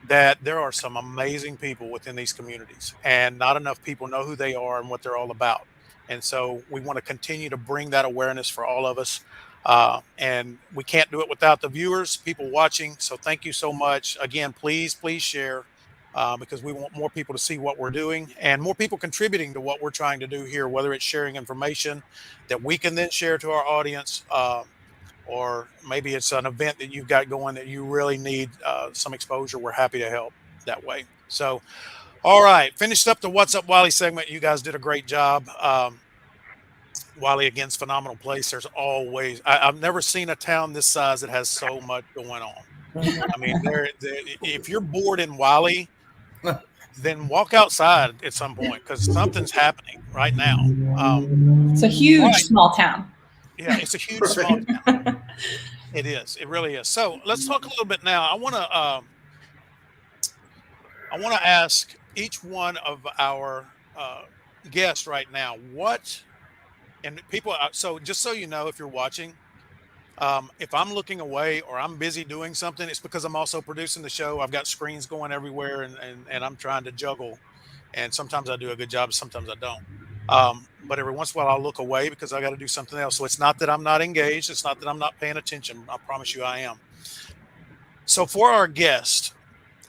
that there are some amazing people within these communities, and not enough people know who they are and what they're all about. And so we want to continue to bring that awareness for all of us. And we can't do it without the viewers, people watching. So thank you so much. Again, please share, because we want more people to see what we're doing and more people contributing to what we're trying to do here, whether it's sharing information that we can then share to our audience, or maybe it's an event that you've got going that you really need some exposure. We're happy to help that way. So, all right, finished up the What's Up Wylie segment. You guys did a great job. Wylie, again's phenomenal place. There's always, I've never seen a town this size that has so much going on. I mean, if you're bored in Wylie, then walk outside at some point because something's happening right now. It's a huge small town. Yeah, it's a huge small town. It is. It really is. So let's talk a little bit now. I want to ask each one of our guests right now and people. So just so you know, if you're watching, if I'm looking away or I'm busy doing something, it's because I'm also producing the show. I've got screens going everywhere, and I'm trying to juggle. And sometimes I do a good job, sometimes I don't. But every once in a while I'll look away because I got to do something else. So it's not that I'm not engaged. It's not that I'm not paying attention. I promise you I am. So for our guest,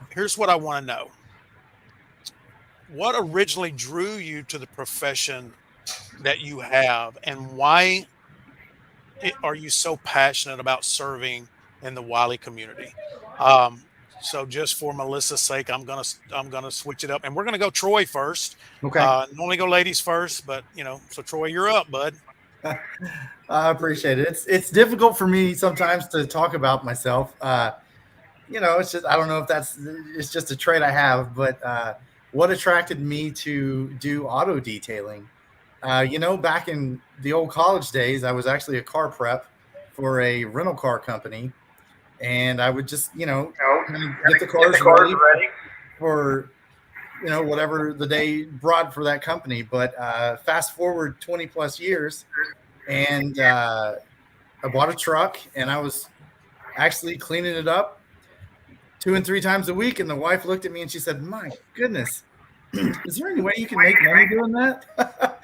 here's what I want to know. What originally drew you to the profession that you have, and why are you so passionate about serving in the Wylie community? So just for Melissa's sake, I'm gonna switch it up, and we're gonna go Troy first. Okay. Normally go ladies first, but so Troy, you're up, bud. I appreciate it. It's difficult for me sometimes to talk about myself. It's just, I don't know if it's just a trait I have, but what attracted me to do auto detailing? Back in the old college days, I was actually a car prep for a rental car company, and I would just, get the cars ready for, whatever the day brought for that company. But fast forward 20 plus years, and I bought a truck, and I was actually cleaning it up 2 and 3 times a week. And the wife looked at me and she said, "My goodness, is there any way you can make money doing that?"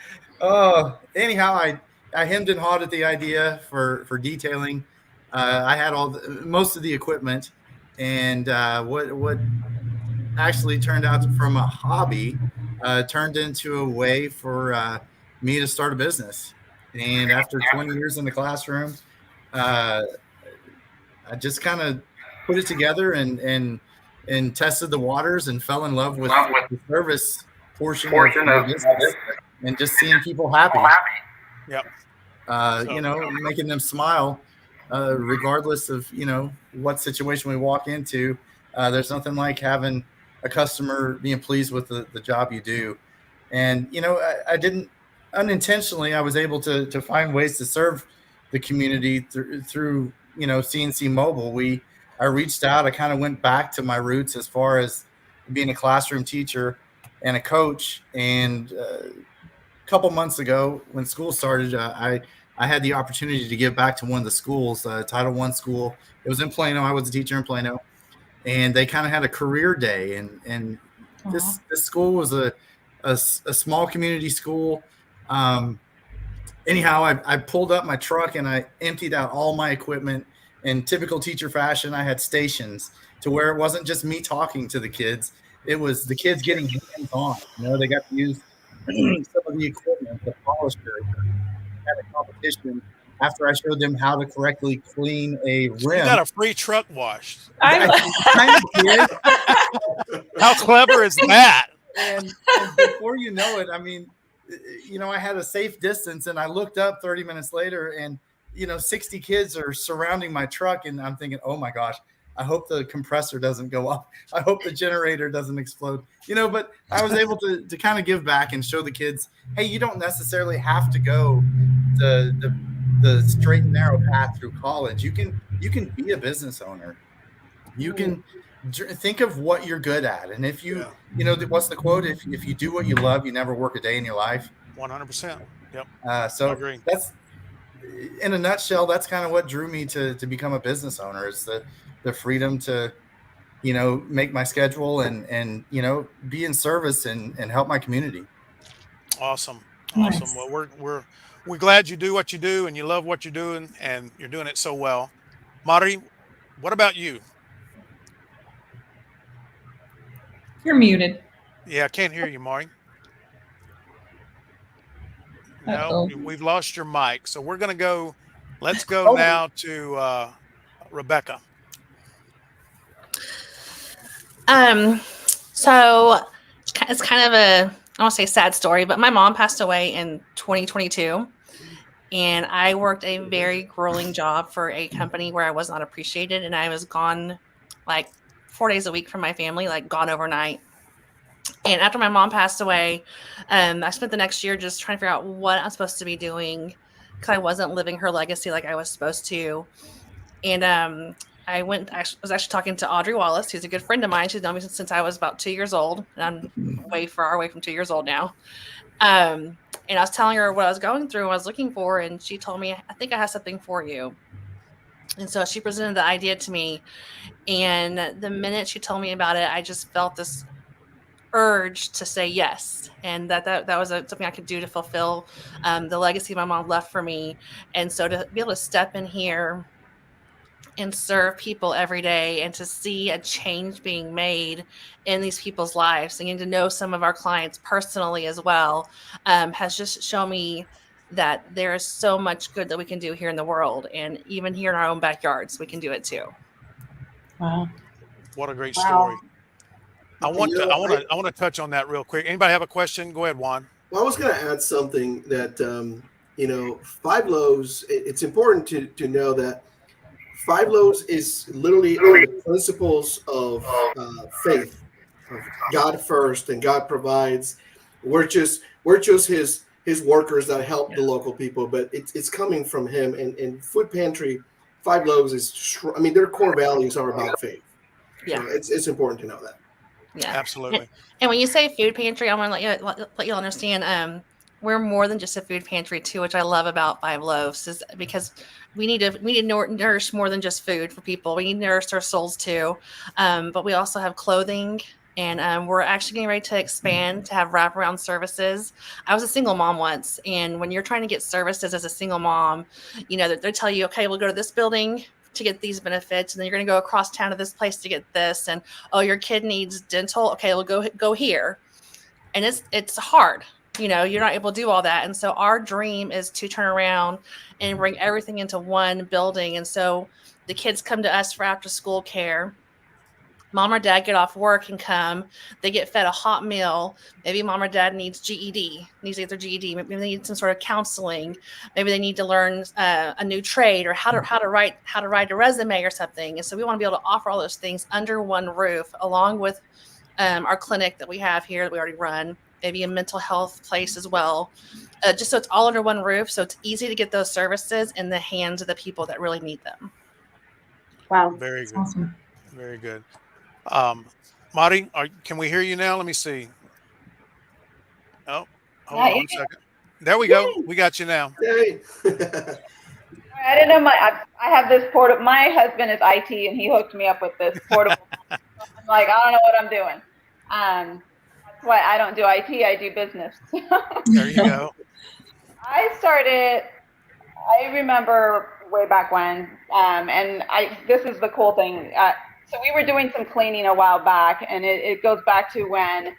Anyhow, I hemmed and hawed at the idea for detailing. I had most of the equipment, and what actually turned out from a hobby turned into a way for me to start a business. And after 20 years in the classroom, I just kind of put it together and tested the waters and fell in love with the service portion of the business. And just seeing people happy. Yep. Making them smile, regardless of, what situation we walk into. There's nothing like having a customer being pleased with the job you do. And, I didn't unintentionally, I was able to find ways to serve the community through CNC Mobile. I reached out, I kind of went back to my roots as far as being a classroom teacher and a coach. And, couple months ago when school started, I had the opportunity to give back to one of the schools, Title I school. It was in Plano. I was a teacher in Plano, and they kind of had a career day. And this school was a small community school. Anyhow, I pulled up my truck and I emptied out all my equipment. In typical teacher fashion, I had stations to where it wasn't just me talking to the kids. It was the kids getting hands-on. They got to use some of the equipment, the polisher, had a competition after I showed them how to correctly clean a rim. You got a free truck wash. I kind of did. How clever is that? And before you know it, I mean, I had a safe distance, and I looked up 30 minutes later, and 60 kids are surrounding my truck, and I'm thinking, oh my gosh, I hope the compressor doesn't go off. I hope the generator doesn't explode. But I was able to kind of give back and show the kids, hey, you don't necessarily have to go the straight and narrow path through college. You can be a business owner. You can think of what you're good at. And if what's the quote? If you do what you love, you never work a day in your life. 100%. Yep. So I agree. That's, in a nutshell, that's kind of what drew me to become a business owner. Is the freedom to, make my schedule and be in service and help my community. Awesome. Nice. Well, we're glad you do what you do and you love what you're doing and you're doing it so well. Mari, what about you? You're muted. Yeah, I can't hear you, Mari. Uh-oh. No, we've lost your mic. So let's go now to Rebecca. So it's kind of I don't want to say sad story, but my mom passed away in 2022, And I worked a very grueling job for a company where I was not appreciated, and I was gone like 4 days a week from my family, like gone overnight. And after my mom passed away, I spent the next year just trying to figure out what I'm supposed to be doing because I wasn't living her legacy like I was supposed to. And I was actually talking to Audrey Wallace, who's a good friend of mine. She's known me since I was about 2 years old, and I'm way far away from 2 years old now. And I was telling her what I was going through and what I was looking for, and she told me, I think I have something for you. And so she presented the idea to me, and the minute she told me about it, I just felt this urge to say yes, and that was something I could do to fulfill the legacy my mom left for me. And so to be able to step in here and serve people every day and to see a change being made in these people's lives and getting to know some of our clients personally as well has just shown me that there is so much good that we can do here in the world, and even here in our own backyards we can do it too. Wow. What a great story. I want to touch on that real quick. Anybody have a question? Go ahead, Juan. Well, I was going to add something that, Five Loaves, it's important to know that Five Loaves is literally on the principles of faith, of God first, and God provides. We're just his workers that help the local people, but it's coming from him. And Food Pantry, Five Loaves their core values are about faith. Yeah, so it's important to know that. Yeah, absolutely. And when you say food pantry, I want to let you understand we're more than just a food pantry too, which I love about Five Loaves, is because we need to nourish more than just food for people. We need to nourish their souls too. But we also have clothing, and we're actually getting ready to expand to have wraparound services. I was a single mom once, and when you're trying to get services as a single mom, they tell you, okay, we'll go to this building to get these benefits, and then you're going to go across town to this place to get this, and your kid needs dental, okay, we'll go here. And it's hard, you're not able to do all that. And so our dream is to turn around and bring everything into one building. And so the kids come to us for after school care. Mom or dad get off work and come. They get fed a hot meal. Maybe mom or dad needs to get their GED. Maybe they need some sort of counseling. Maybe they need to learn a new trade, or how to write a resume or something. And so we want to be able to offer all those things under one roof, along with our clinic that we have here that we already run. Maybe a mental health place as well, just so it's all under one roof. So it's easy to get those services in the hands of the people that really need them. Wow. Very good. Awesome. Very good. Marty, can we hear you now? Let me see. Oh, hold on 1 second. There we go. We got you now. Yay. I didn't know I have this portable. My husband is IT, and he hooked me up with this portable. I'm like, I don't know what I'm doing. That's why I don't do IT. I do business. There you go. I remember way back when, and this is the cool thing. So we were doing some cleaning a while back, and it goes back to when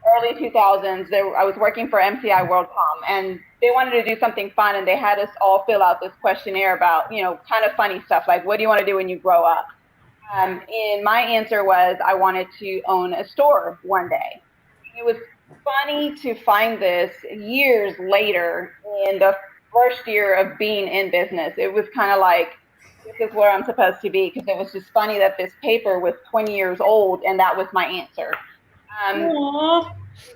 early 2000s. I was working for MCI WorldCom, and they wanted to do something fun, and they had us all fill out this questionnaire about, kind of funny stuff, like, what do you want to do when you grow up? And my answer was, I wanted to own a store one day. It was funny to find this years later in the first year of being in business. It was kind of like, this is where I'm supposed to be, because it was just funny that this paper was 20 years old and that was my answer. It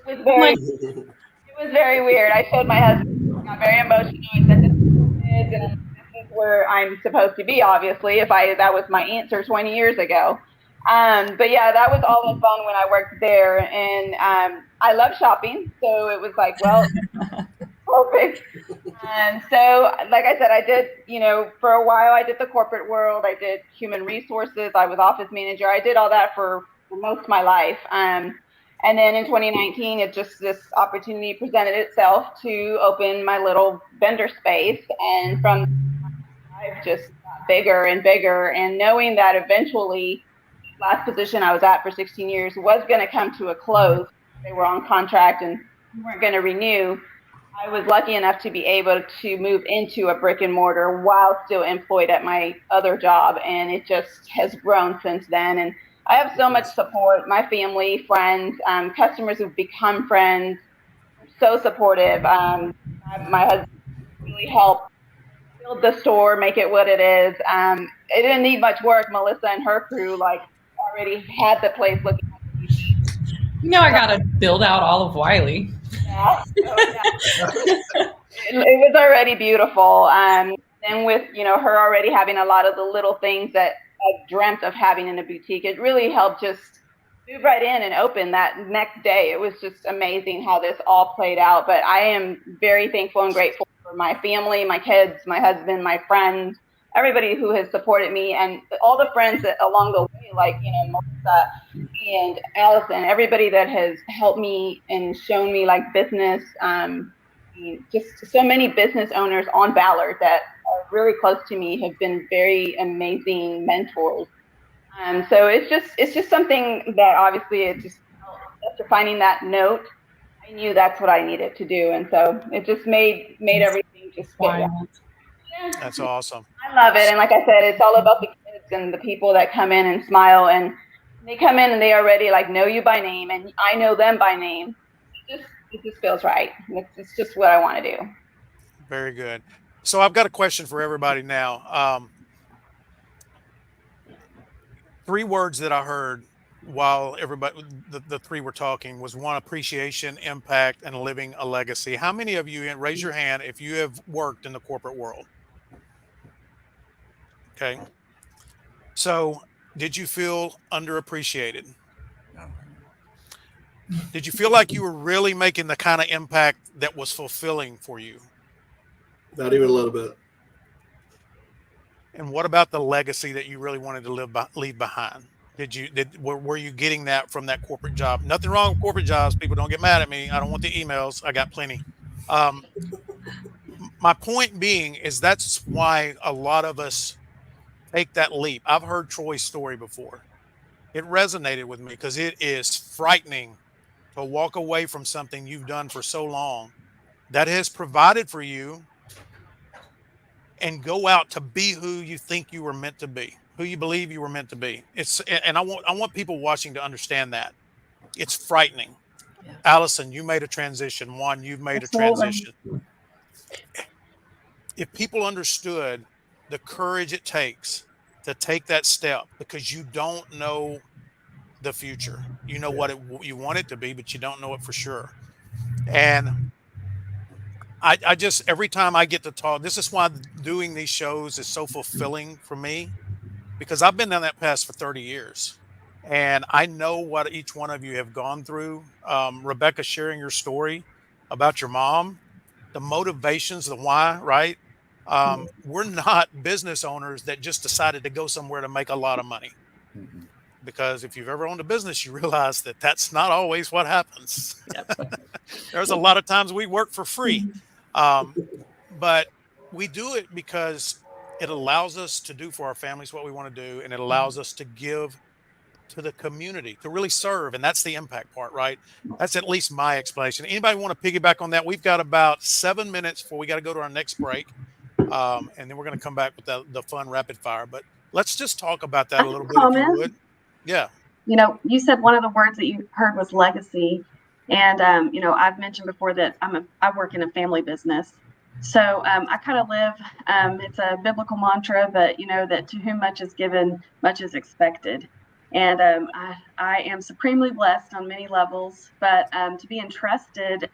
was very weird. I showed my husband, I got very emotional. I said, this is where I'm supposed to be, obviously, if that was my answer 20 years ago. But yeah, that was all fun when I worked there. And I love shopping. So it was like, well, perfect. And so, like I said, I did, for a while, I did the corporate world. I did human resources. I was office manager. I did all that for most of my life. And then in 2019, this opportunity presented itself to open my little vendor space. And from I've just got bigger and bigger. And knowing that eventually, last position I was at for 16 years was going to come to a close. They were on contract and weren't going to renew. I was lucky enough to be able to move into a brick and mortar while still employed at my other job. And it just has grown since then. And I have so much support, my family, friends, customers who've become friends, so supportive. My husband really helped build the store, make it what it is. It didn't need much work. Melissa and her crew already had the place looking like a boutique. I got to build out all of Wylie. Yeah. It was already beautiful. And with, her already having a lot of the little things that I dreamt of having in a boutique, it really helped just move right in and open that next day. It was just amazing how this all played out. But I am very thankful and grateful for my family, my kids, my husband, my friends, everybody who has supported me, and all the friends that along the way, like, Melissa and Allison, everybody that has helped me and shown me business. Just so many business owners on Ballard that are really close to me have been very amazing mentors. So it's just something that obviously after finding that note, I knew that's what I needed to do. And so it just made everything just fit. Yeah. That's awesome. I love it. And like I said, it's all about the kids and the people that come in and smile, and they come in and they already know you by name, and I know them by name. It just feels right. It's just what I want to do. Very good. So I've got a question for everybody now. 3 words that I heard while everybody, the 3 were talking, was 1, appreciation, impact, and living a legacy. How many of you, raise your hand if you have worked in the corporate world? Okay. So did you feel underappreciated? No. Did you feel like you were really making the kind of impact that was fulfilling for you? Not even a little bit. And what about the legacy that you really wanted to leave behind? Were you getting that from that corporate job? Nothing wrong with corporate jobs. People don't get mad at me. I don't want the emails. I got plenty. My point being is that's why a lot of us take that leap. I've heard Troy's story before. It resonated with me because it is frightening to walk away from something you've done for so long that has provided for you and go out to be who you think you were meant to be, who you believe you were meant to be. And I want people watching to understand that. It's frightening. Yeah. Allison, you made a transition. Juan, you've made Absolutely. a transition. If people understood the courage it takes to take that step, because you don't know the future, you know what you want it to be, but you don't know it for sure. And I just, every time I get to talk, this is why doing these shows is so fulfilling for me, because I've been down that path for 30 years and I know what each one of you have gone through. Rebecca, sharing your story about your mom, the motivations, the why, right? We're not business owners that just decided to go somewhere to make a lot of money. Mm-hmm. Because if you've ever owned a business, you realize that that's not always what happens. Yep. There's a lot of times we work for free. But we do it because it allows us to do for our families what we want to do. And it allows us to give to the community, to really serve. And that's the impact part, right? That's at least my explanation. Anybody want to piggyback on that? We've got about 7 minutes before we got to go to our next break. And then we're going to come back with the fun rapid fire. But let's just talk about that a little bit, if you would. Yeah. You said one of the words that you heard was legacy. And, I've mentioned before that I work in a family business. So I kind of live, it's a biblical mantra, but, that to whom much is given, much is expected. And I am supremely blessed on many levels, but to be entrusted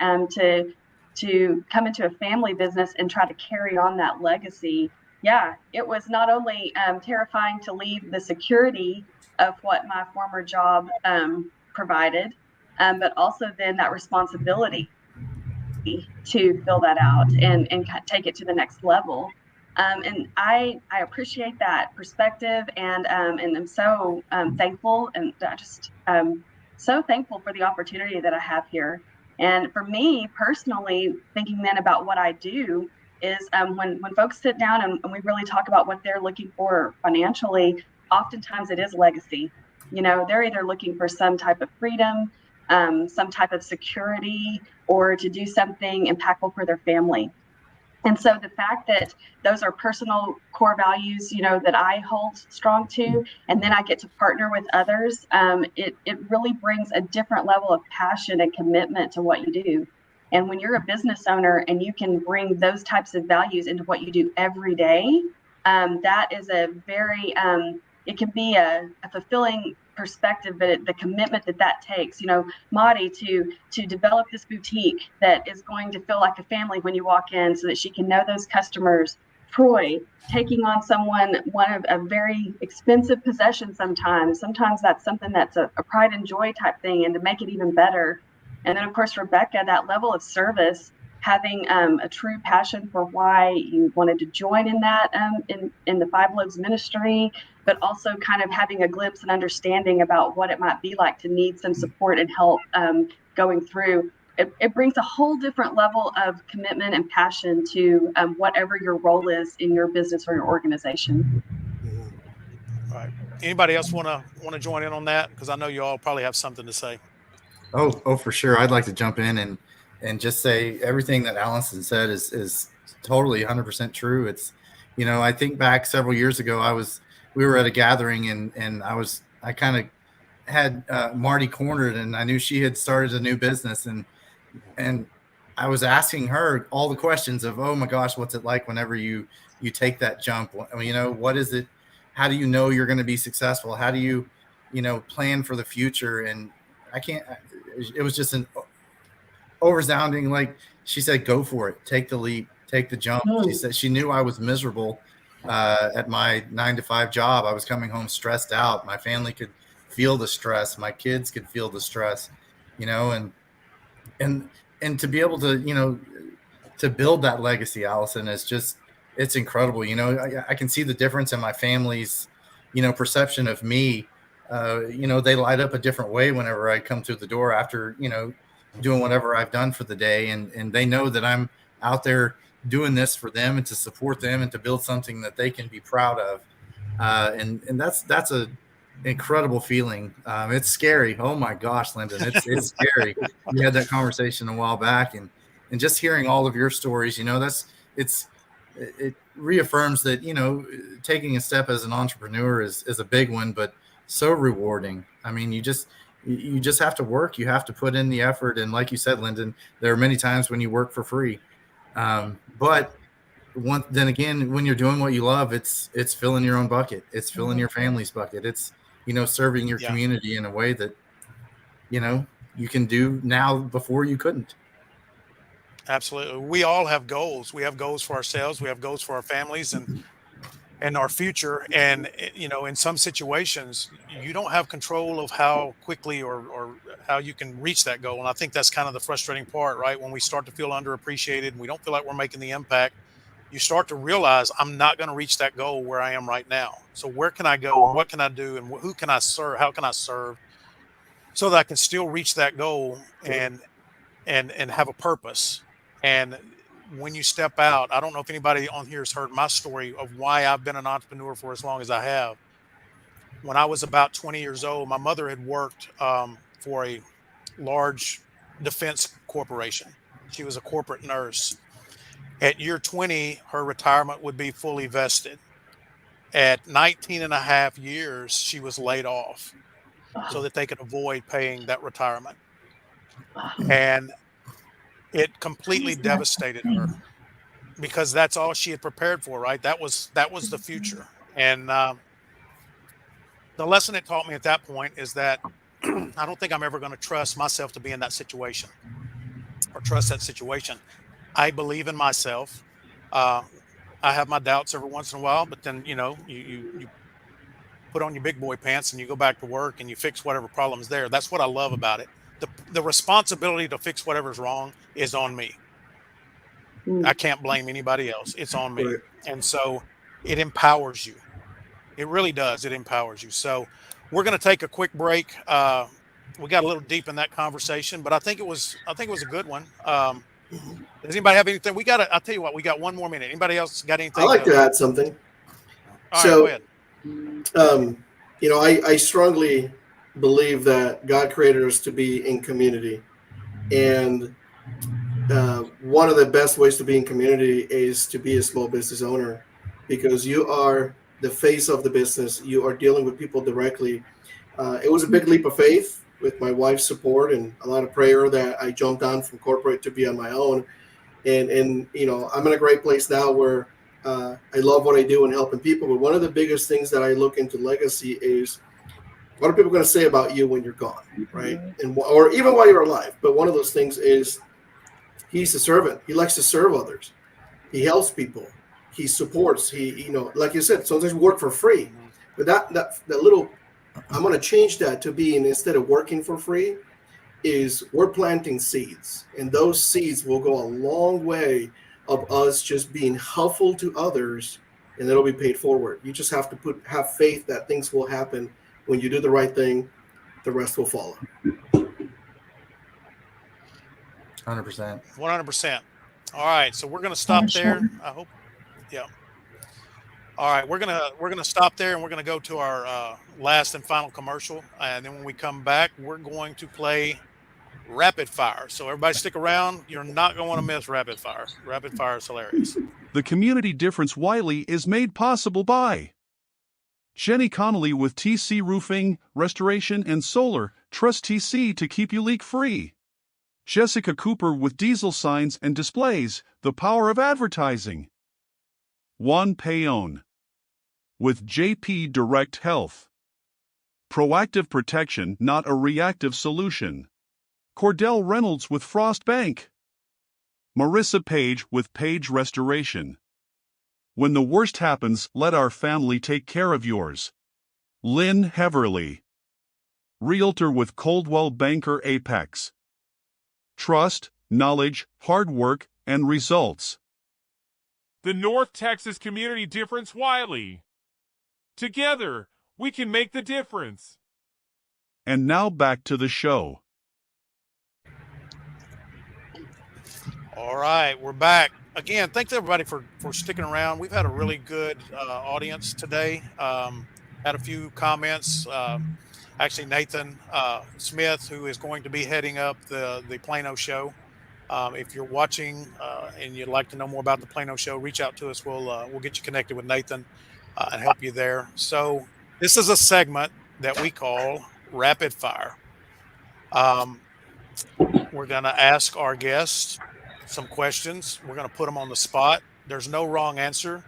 to come into a family business and try to carry on that legacy. Yeah, it was not only terrifying to leave the security of what my former job provided, but also then that responsibility to fill that out and take it to the next level. And I appreciate that perspective, and I'm so thankful, and just so thankful for the opportunity that I have here. And for me personally, thinking then about what I do is when folks sit down and we really talk about what they're looking for financially, oftentimes it is legacy. They're either looking for some type of freedom, some type of security, or to do something impactful for their family. And so the fact that those are personal core values, that I hold strong to, and then I get to partner with others, it really brings a different level of passion and commitment to what you do. And when you're a business owner and you can bring those types of values into what you do every day, that is a very, it can be a fulfilling perspective, but the commitment that takes, Maudie to develop this boutique that is going to feel like a family when you walk in, so that she can know those customers. Troy taking on one of a very expensive possession sometimes that's something that's a pride and joy type thing, and to make it even better. And then of course Rebecca, that level of service, having a true passion for why you wanted to join in that in the Five Loaves ministry, but also kind of having a glimpse and understanding about what it might be like to need some support and help going through. It brings a whole different level of commitment and passion to whatever your role is in your business or your organization. All right. Anybody else want to join in on that? Because I know you all probably have something to say. Oh, for sure. I'd like to jump in and just say everything that Allison said is totally 100% true. It's, I think back several years ago, we were at a gathering and I kind of had Marty cornered, and I knew she had started a new business, and I was asking her all the questions of, oh my gosh, what's it like whenever you take that jump? What is it? How do you know you're going to be successful? How do you, plan for the future? And it was just an resounding, like she said, go for it, take the leap, take the jump. She said she knew I was miserable at my 9-to-5 job. I was coming home stressed out. My family could feel the stress. My kids could feel the stress, and to be able to, to build that legacy, Allison, is just, it's incredible. I can see the difference in my family's, perception of me. They light up a different way whenever I come through the door after, doing whatever I've done for the day. And they know that I'm out there doing this for them and to support them and to build something that they can be proud of. And that's a incredible feeling. It's scary. Oh my gosh, Lendon, it's scary. We had that conversation a while back, and just hearing all of your stories, it reaffirms that, taking a step as an entrepreneur is a big one, but so rewarding. I mean, you just have to work. You have to put in the effort. And like you said, Lendon, there are many times when you work for free. But then again, when you're doing what you love, it's filling your own bucket. It's filling your family's bucket. It's, serving your community in a way that, you can do now before you couldn't. Absolutely. We all have goals. We have goals for ourselves. We have goals for our families and our future. And, in some situations, you don't have control of how quickly or how you can reach that goal. And I think that's kind of the frustrating part, right? When we start to feel underappreciated and we don't feel like we're making the impact, you start to realize, I'm not going to reach that goal where I am right now. So where can I go, and what can I do, and who can I serve? How can I serve so that I can still reach that goal and have a purpose? And when you step out, I don't know if anybody on here has heard my story of why I've been an entrepreneur for as long as I have. When I was about 20 years old, my mother had worked for a large defense corporation. She was a corporate nurse. At year 20, her retirement would be fully vested. At 19 and a half years, she was laid off so that they could avoid paying that retirement. And it completely devastated her, because that's all she had prepared for, right? That was the future. And the lesson it taught me at that point is that I don't think I'm ever going to trust myself to be in that situation or trust that situation. I believe in myself. I have my doubts every once in a while, but then, you put on your big boy pants and you go back to work and you fix whatever problem's there. That's what I love about it. The responsibility to fix whatever's wrong is on me. I can't blame anybody else. It's on me. And so it empowers you. It really does. It empowers you. So we're going to take a quick break. We got a little deep in that conversation, but I think it was a good one. Does anybody have anything? I'll tell you what, we got one more minute. Anybody else got anything? I'd like to add something. All right, go ahead. I strongly believe that God created us to be in community. And one of the best ways to be in community is to be a small business owner, because you are the face of the business. You are dealing with people directly. It was a big leap of faith with my wife's support and a lot of prayer that I jumped on from corporate to be on my own. And you know, I'm in a great place now where I love what I do and helping people. But one of the biggest things that I look into legacy is, what are people going to say about you when you're gone, right? And or even while you're alive. But one of those things is, he's a servant. He likes to serve others. He helps people. He supports. He, you know, like you said, sometimes we work for free. But that little, I'm going to change that to being, instead of working for free, is we're planting seeds. And those seeds will go a long way of us just being helpful to others, and it'll be paid forward. You just have to have faith that things will happen. When you do the right thing, the rest will follow. 100%. 100%. All right, so we're going to stop there. I hope, yeah. All right, we're gonna stop there, and we're gonna go to our last and final commercial, and then when we come back, we're going to play Rapid Fire. So everybody stick around. You're not going to want to miss Rapid Fire. Rapid Fire is hilarious. The Community Difference-Wylie is made possible by Jenny Connolly with TC Roofing, Restoration, and Solar. Trust TC to keep you leak-free. Jessica Cooper with Diesel Signs and Displays, the power of advertising. Juan Peón with JP Direct Health. Proactive protection, not a reactive solution. Cordell Reynolds with Frost Bank. Marissa Page with Page Restoration. When the worst happens, let our family take care of yours. Lynn Heverly. Realtor with Coldwell Banker Apex. Trust, knowledge, hard work, and results. The North Texas Community Difference-Wylie. Together, we can make the difference. And now back to the show. All right, we're back. Again, thanks everybody for sticking around. We've had a really good audience today. Had a few comments. Actually, Nathan Smith, who is going to be heading up the Plano show. If you're watching and you'd like to know more about the Plano show, reach out to us. We'll get you connected with Nathan and help you there. So this is a segment that we call Rapid Fire. We're going to ask our guests some questions. We're going to put them on the spot. There's no wrong answer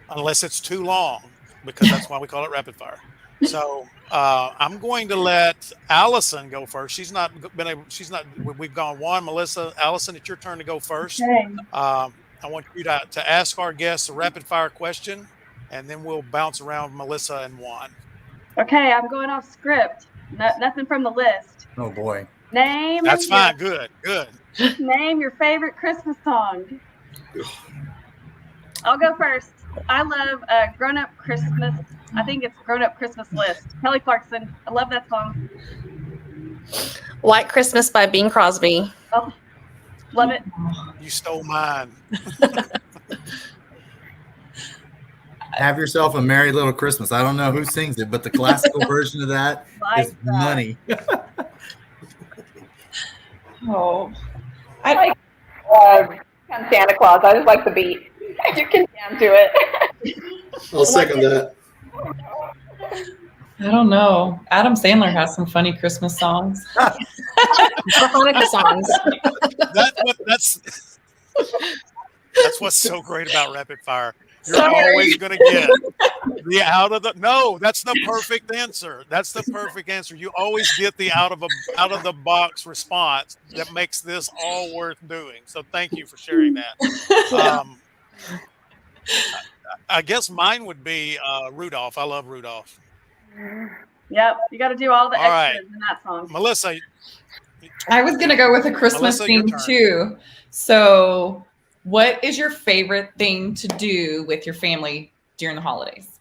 unless it's too long, because that's why we call it Rapid Fire. So I'm going to let Allison go first. We've gone Juan, Melissa, Allison, it's your turn to go first. Okay. I want you to ask our guests a rapid fire question, and then we'll bounce around Melissa and Juan. Okay, I'm going off script. Nothing from the list. Oh boy. That's fine. Good. Name your favorite Christmas song. I'll go first. I love Grown Up Christmas. I think it's Grown Up Christmas List. Kelly Clarkson. I love that song. White Christmas by Bing Crosby. Oh, love it. You stole mine. Have Yourself a Merry Little Christmas. I don't know who sings it, but the classical version of that is money. Oh, I like Santa Claus. I just like the beat. You can jam to it. I'll second that. I don't know. Adam Sandler has some funny Christmas songs. Hanukkah songs. That's what's so great about Rapid Fire. You're always going to get the out of the. No, that's the perfect answer. That's the perfect answer. You always get the out of the box response that makes this all worth doing. So thank you for sharing that. I guess mine would be Rudolph. I love Rudolph. Yep, you got to do all the extras right. in that song. Melissa. I was going to go with a Christmas theme too. So what is your favorite thing to do with your family during the holidays?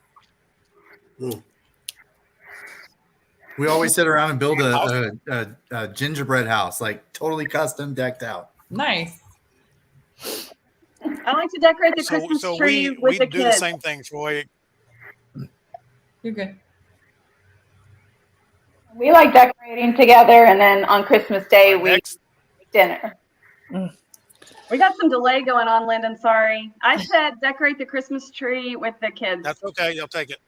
We always sit around and build a gingerbread house, like totally custom decked out. Nice. I like to decorate the Christmas tree with the kids. We do the same thing, Troy. You're good. We like decorating together, and then on Christmas Day we make dinner. We got some delay going on, Lendon. Sorry. I said decorate the Christmas tree with the kids. That's okay. You'll take it.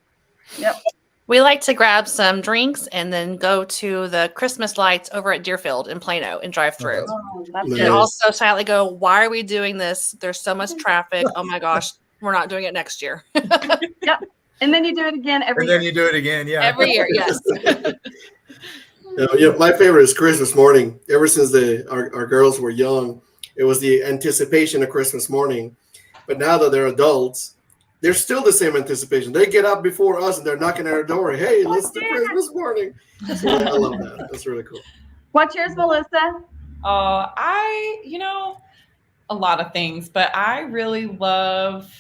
Yep. We like to grab some drinks and then go to the Christmas lights over at Deerfield in Plano and drive through. Nice. And also silently go, why are we doing this? There's so much traffic. Oh my gosh, we're not doing it next year. Yep. And then you do it again every And year. then you do it again. Yeah. Every year, yes. My favorite is Christmas morning. Ever since our girls were young, it was the anticipation of Christmas morning. But now that they're adults, there's still the same anticipation. They get up before us and they're knocking at our door. Hey, let's do Christmas morning. So I love that. That's really cool. What's yours, Melissa? A lot of things, but I really love,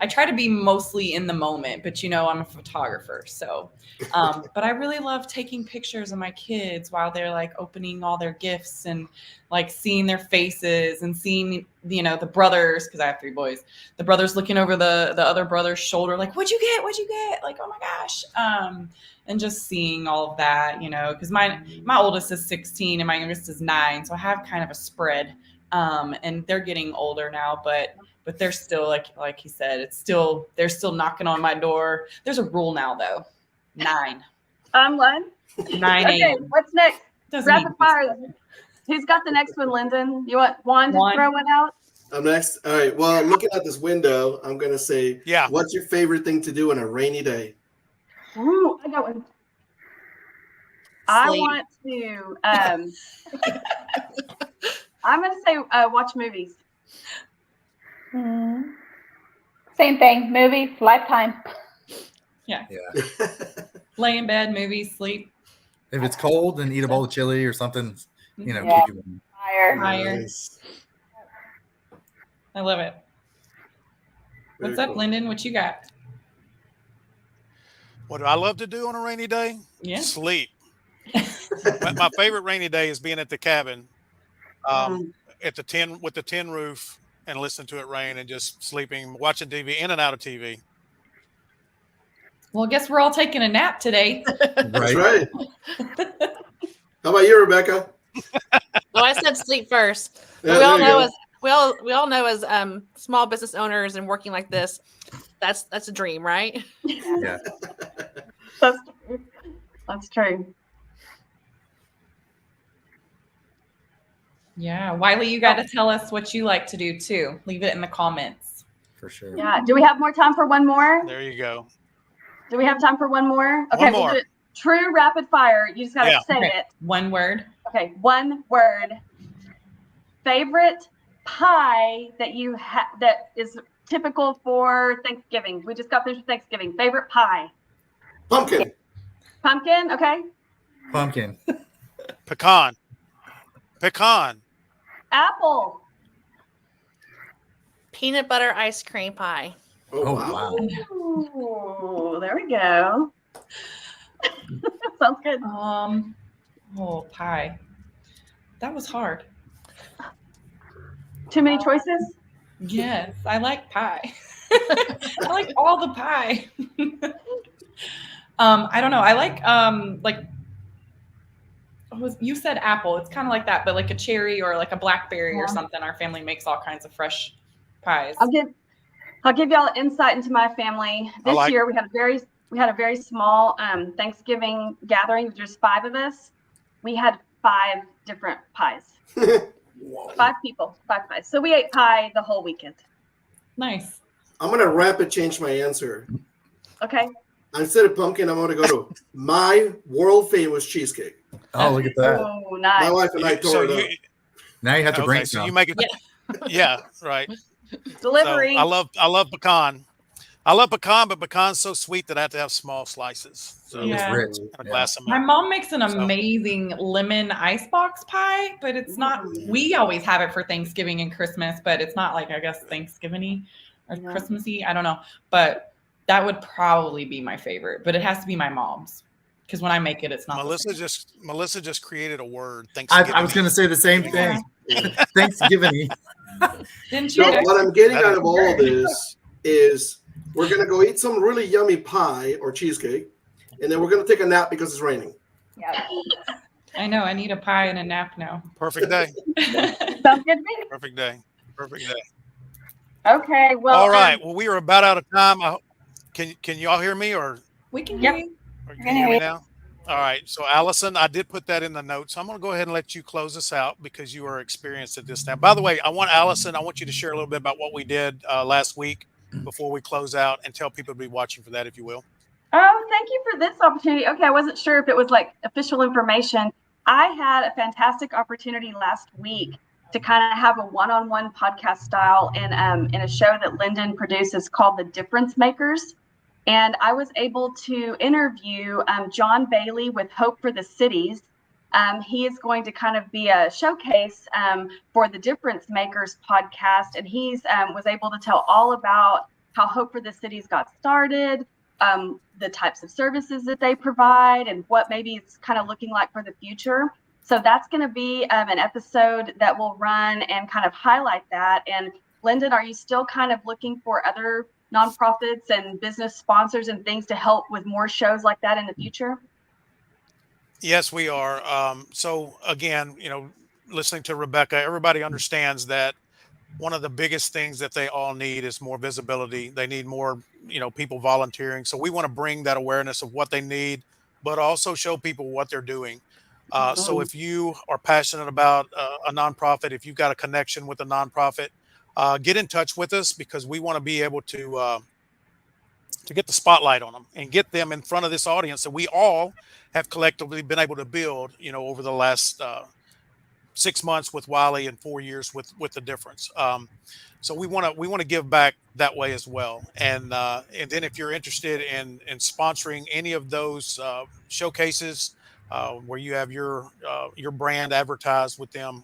I try to be mostly in the moment, but I'm a photographer. So, but I really love taking pictures of my kids while they're like opening all their gifts and like seeing their faces and seeing, the brothers, because I have 3 boys, the brothers looking over the other brother's shoulder, like, what'd you get? What'd you get? Like, oh my gosh. And just seeing all of that, because my oldest is 16 and my youngest is 9. So I have kind of a spread, and they're getting older now, but they're still like he said, they're still knocking on my door. There's a rule now though. 9. One. 9 Okay, a.m. what's next? Doesn't Rapid mean- fire. Who's got the next one, Lendon? You want Juan to throw one out? I'm next. All right. Well, looking at this window, I'm going to say, what's your favorite thing to do on a rainy day? Ooh, I got one. I want to, I'm going to say watch movies. Same thing. Movies, Lifetime. Yeah. Lay in bed, movies, sleep. If it's cold, then eat a bowl of chili or something, keep you warm. Fire. Nice. I love it. What's up, Lendon? What you got? What do I love to do on a rainy day? Yeah. Sleep. My favorite rainy day is being at the cabin, at the tin with the tin roof and listening to it rain and just sleeping, watching TV, in and out of TV. Well, I guess we're all taking a nap today. That's right. How about you, Rebecca? Well, I said sleep first. Yeah, we all know as small business owners and working like this, that's a dream, right? Yeah. That's true. Yeah. Wiley, you got to tell us what you like to do too. Leave it in the comments. For sure. Yeah. Do we have more time for one more? There you go. Do we have time for one more? Okay. One more. We'll do it. True rapid fire. You just got to say it. One word. Okay. One word. Favorite pie that you have that is typical for Thanksgiving. We just got finished with Thanksgiving. Favorite pie. Pumpkin. Pumpkin. Okay. Pumpkin. Pecan. Pecan. Apple. Peanut butter ice cream pie. Oh, wow. Ooh, there we go. Sounds good. Pie. That was hard. Too many choices? Yes, I like pie. I like all the pie. I don't know. I like you said apple. It's kind of like that, but like a cherry or like a blackberry or something. Our family makes all kinds of fresh pies. I'll give y'all insight into my family. This year we had a very small Thanksgiving gathering. There's 5 of us. We had 5 different pies. 5 people, 5 pies. So we ate pie the whole weekend. Nice. I'm going to rapid change my answer. Okay. Instead of pumpkin, I'm going to go to my world famous cheesecake. Oh, look at that. Oh, nice. My wife and I tore it up. Now you have to bring So some. you make it. Yeah, right. Delivery. So I love pecan. I love pecan, but pecan's so sweet that I have to have small slices. So It's rich. and a glass of My milk. mom makes an amazing lemon icebox pie, but it's not. We always have it for Thanksgiving and Christmas, but it's not like I guess Thanksgiving-y or Christmassy. I don't know, but that would probably be my favorite. But it has to be my mom's because when I make it, it's not. Melissa just created a word. Thanksgiving. I was going to say the same thing. Thanksgiving. Didn't you? So what I'm getting out of all of this is we're going to go eat some really yummy pie or cheesecake, and then we're going to take a nap because it's raining. Yeah. I know. I need a pie and a nap now. Perfect day. Sounds good to me. Perfect day. Perfect day. Okay. Well. All right. Well, we are about out of time. Can you all hear me or? We can hear you. Can you hear me now? All right. So Allison, I did put that in the notes. So I'm going to go ahead and let you close us out because you are experienced at this now. By the way, I want you to share a little bit about what we did last week before we close out, and tell people to be watching for that, if you will. Oh, thank you for this opportunity. Okay, I wasn't sure if it was like official information. I had a fantastic opportunity last week to kind of have a one-on-one podcast style in a show that Lendon produces called The Difference Makers. And I was able to interview John Bailey with Hope for the Cities. He is going to kind of be a showcase for the Difference Makers podcast. And he's was able to tell all about how Hope for the Cities got started, the types of services that they provide, and what maybe it's kind of looking like for the future. So that's going to be an episode that will run and kind of highlight that. And Lendon, are you still kind of looking for other nonprofits and business sponsors and things to help with more shows like that in the future? Yes, we are. So again, listening to Rebecca, everybody understands that one of the biggest things that they all need is more visibility. They need more, people volunteering. So we want to bring that awareness of what they need, but also show people what they're doing. So if you are passionate about a nonprofit, if you've got a connection with a nonprofit, get in touch with us, because we want to be able to get the spotlight on them and get them in front of this audience that we all have collectively been able to build, over the last 6 months with Wylie and 4 years with the Difference. So we want to give back that way as well. And then if you're interested in sponsoring any of those showcases where you have your brand advertised with them,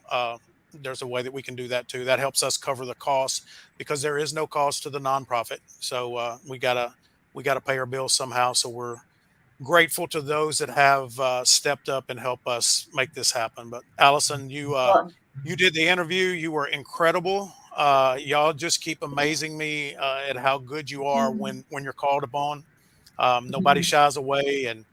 there's a way that we can do that too. That helps us cover the cost, because there is no cost to the nonprofit. So we gotta pay our bills somehow. So we're grateful to those that have stepped up and help us make this happen. But Allison, you did the interview. You were incredible. Y'all just keep amazing me at how good you are when you're called upon. Nobody shies away, and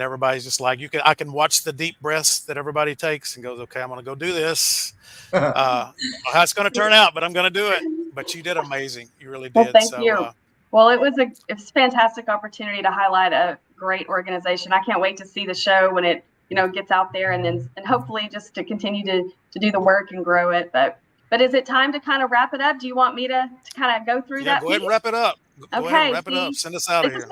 everybody's just like, I can watch the deep breaths that everybody takes and goes, okay, I'm going to go do this. How it's going to turn out, but I'm going to do it. But you did amazing. You really did. Well, thank you. Well, it was a fantastic opportunity to highlight a great organization. I can't wait to see the show when it, gets out there, and hopefully just to continue to do the work and grow it. But is it time to kind of wrap it up? Do you want me to kind of go through that? Go ahead and wrap it up. Go ahead and wrap it up. Send us out of here.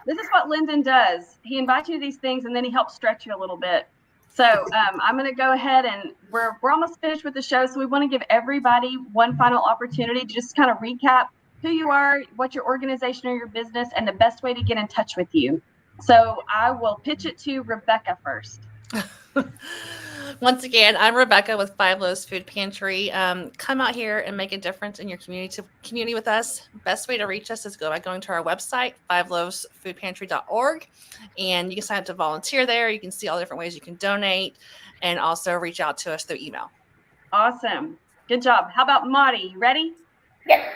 This is what Lendon does. He invites you to these things, and then he helps stretch you a little bit. So I'm going to go ahead, and we're almost finished with the show. So we want to give everybody one final opportunity to just kind of recap who you are, what your organization or your business, and the best way to get in touch with you. So I will pitch it to Rebecca first. Once again, I'm Rebecca with Five Loaves Food Pantry. Come out here and make a difference in your community with us. Best way to reach us is by going to our website, fiveloavesfoodpantry.org, and you can sign up to volunteer there. You can see all the different ways you can donate, and also reach out to us through email. Awesome. Good job. How about Maudie? You ready? Yes.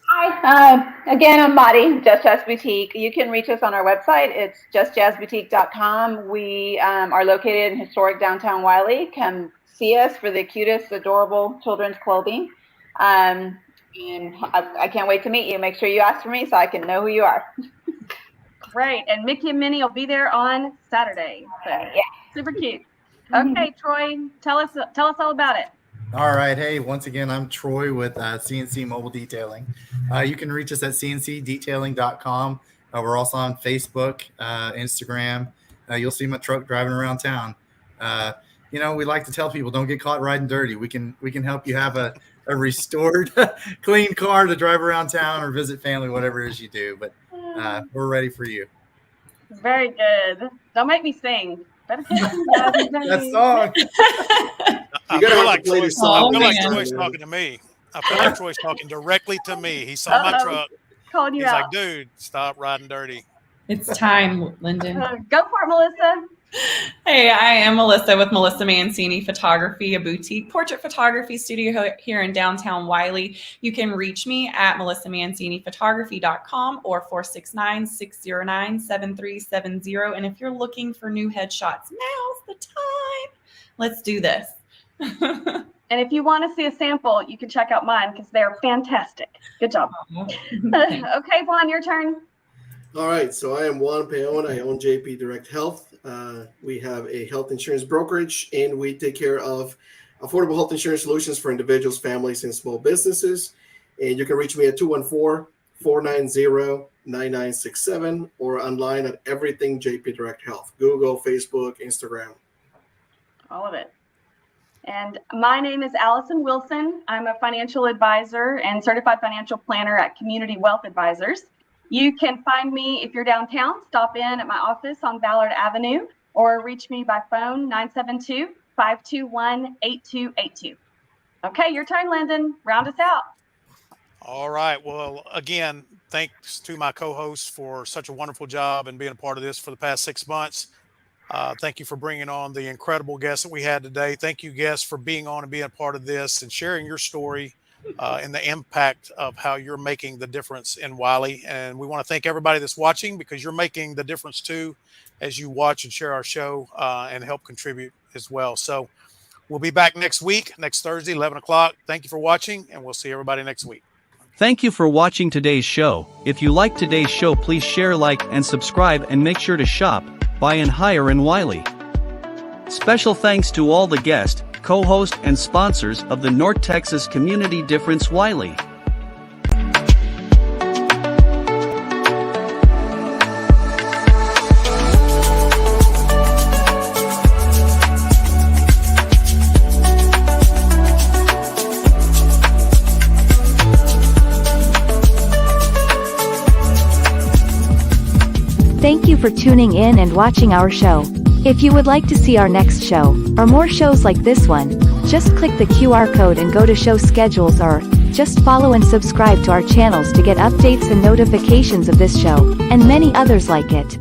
Hi. Again, I'm Maudie, Just Jazz Boutique. You can reach us on our website. It's justjazzboutique.com. We are located in historic downtown Wylie. Come see us for the cutest, adorable children's clothing. And I can't wait to meet you. Make sure you ask for me so I can know who you are. Great. And Mickey and Minnie will be there on Saturday. So yeah. Super cute. Okay, Troy, tell us all about it. All right. Hey, once again, I'm Troy with CNC Mobile Detailing. You can reach us at cncdetailing.com. We're also on Facebook, Instagram. You'll see my truck driving around town. We like to tell people, don't get caught riding dirty. We can help you have a restored, clean car to drive around town or visit family, whatever it is you do. But we're ready for you. Very good. Don't make me sing. That song. I feel like Troy's talking to me. I feel like Troy's talking directly to me. He saw my truck. Calling you He's out. like, dude, stop riding dirty. It's time, Lendon. Go for it, Melissa. Hey, I am Melissa with Melissa Mancini Photography, a boutique portrait photography studio here in downtown Wylie. You can reach me at melissamanciniphotography.com or 469-609-7370. And if you're looking for new headshots, now's the time. Let's do this. And if you want to see a sample, you can check out mine because they're fantastic. Good job. Okay, Juan, your turn. All right, so I am Juan Peón. I own JP Direct Health. We have a health insurance brokerage, and we take care of affordable health insurance solutions for individuals, families, and small businesses. And you can reach me at 214-490-9967 or online at everything JP Direct Health, Google, Facebook, Instagram. All of it. And my name is Allison Wilson. I'm a financial advisor and certified financial planner at Community Wealth Advisors. You can find me if you're downtown. Stop in at my office on Ballard Avenue or reach me by phone 972-521-8282. Okay, your turn, Lendon. Round us out. All right. Well, again, thanks to my co-hosts for such a wonderful job and being a part of this for the past 6 months. Thank you for bringing on the incredible guests that we had today. Thank you, guests, for being on and being a part of this and sharing your story and the impact of how you're making the difference in Wylie. And we want to thank everybody that's watching, because you're making the difference too as you watch and share our show and help contribute as well. So we'll be back next week, next Thursday, 11 o'clock. Thank you for watching, and we'll see everybody next week. Thank you for watching today's show. If you like today's show, please share, like, and subscribe, and make sure to shop, buy, and hire in Wylie. Special thanks to all the guests, co-hosts, and sponsors of the North Texas Community Difference-Wylie. Thank you for tuning in and watching our show. If you would like to see our next show, or more shows like this one, just click the QR code and go to show schedules, or just follow and subscribe to our channels to get updates and notifications of this show, and many others like it.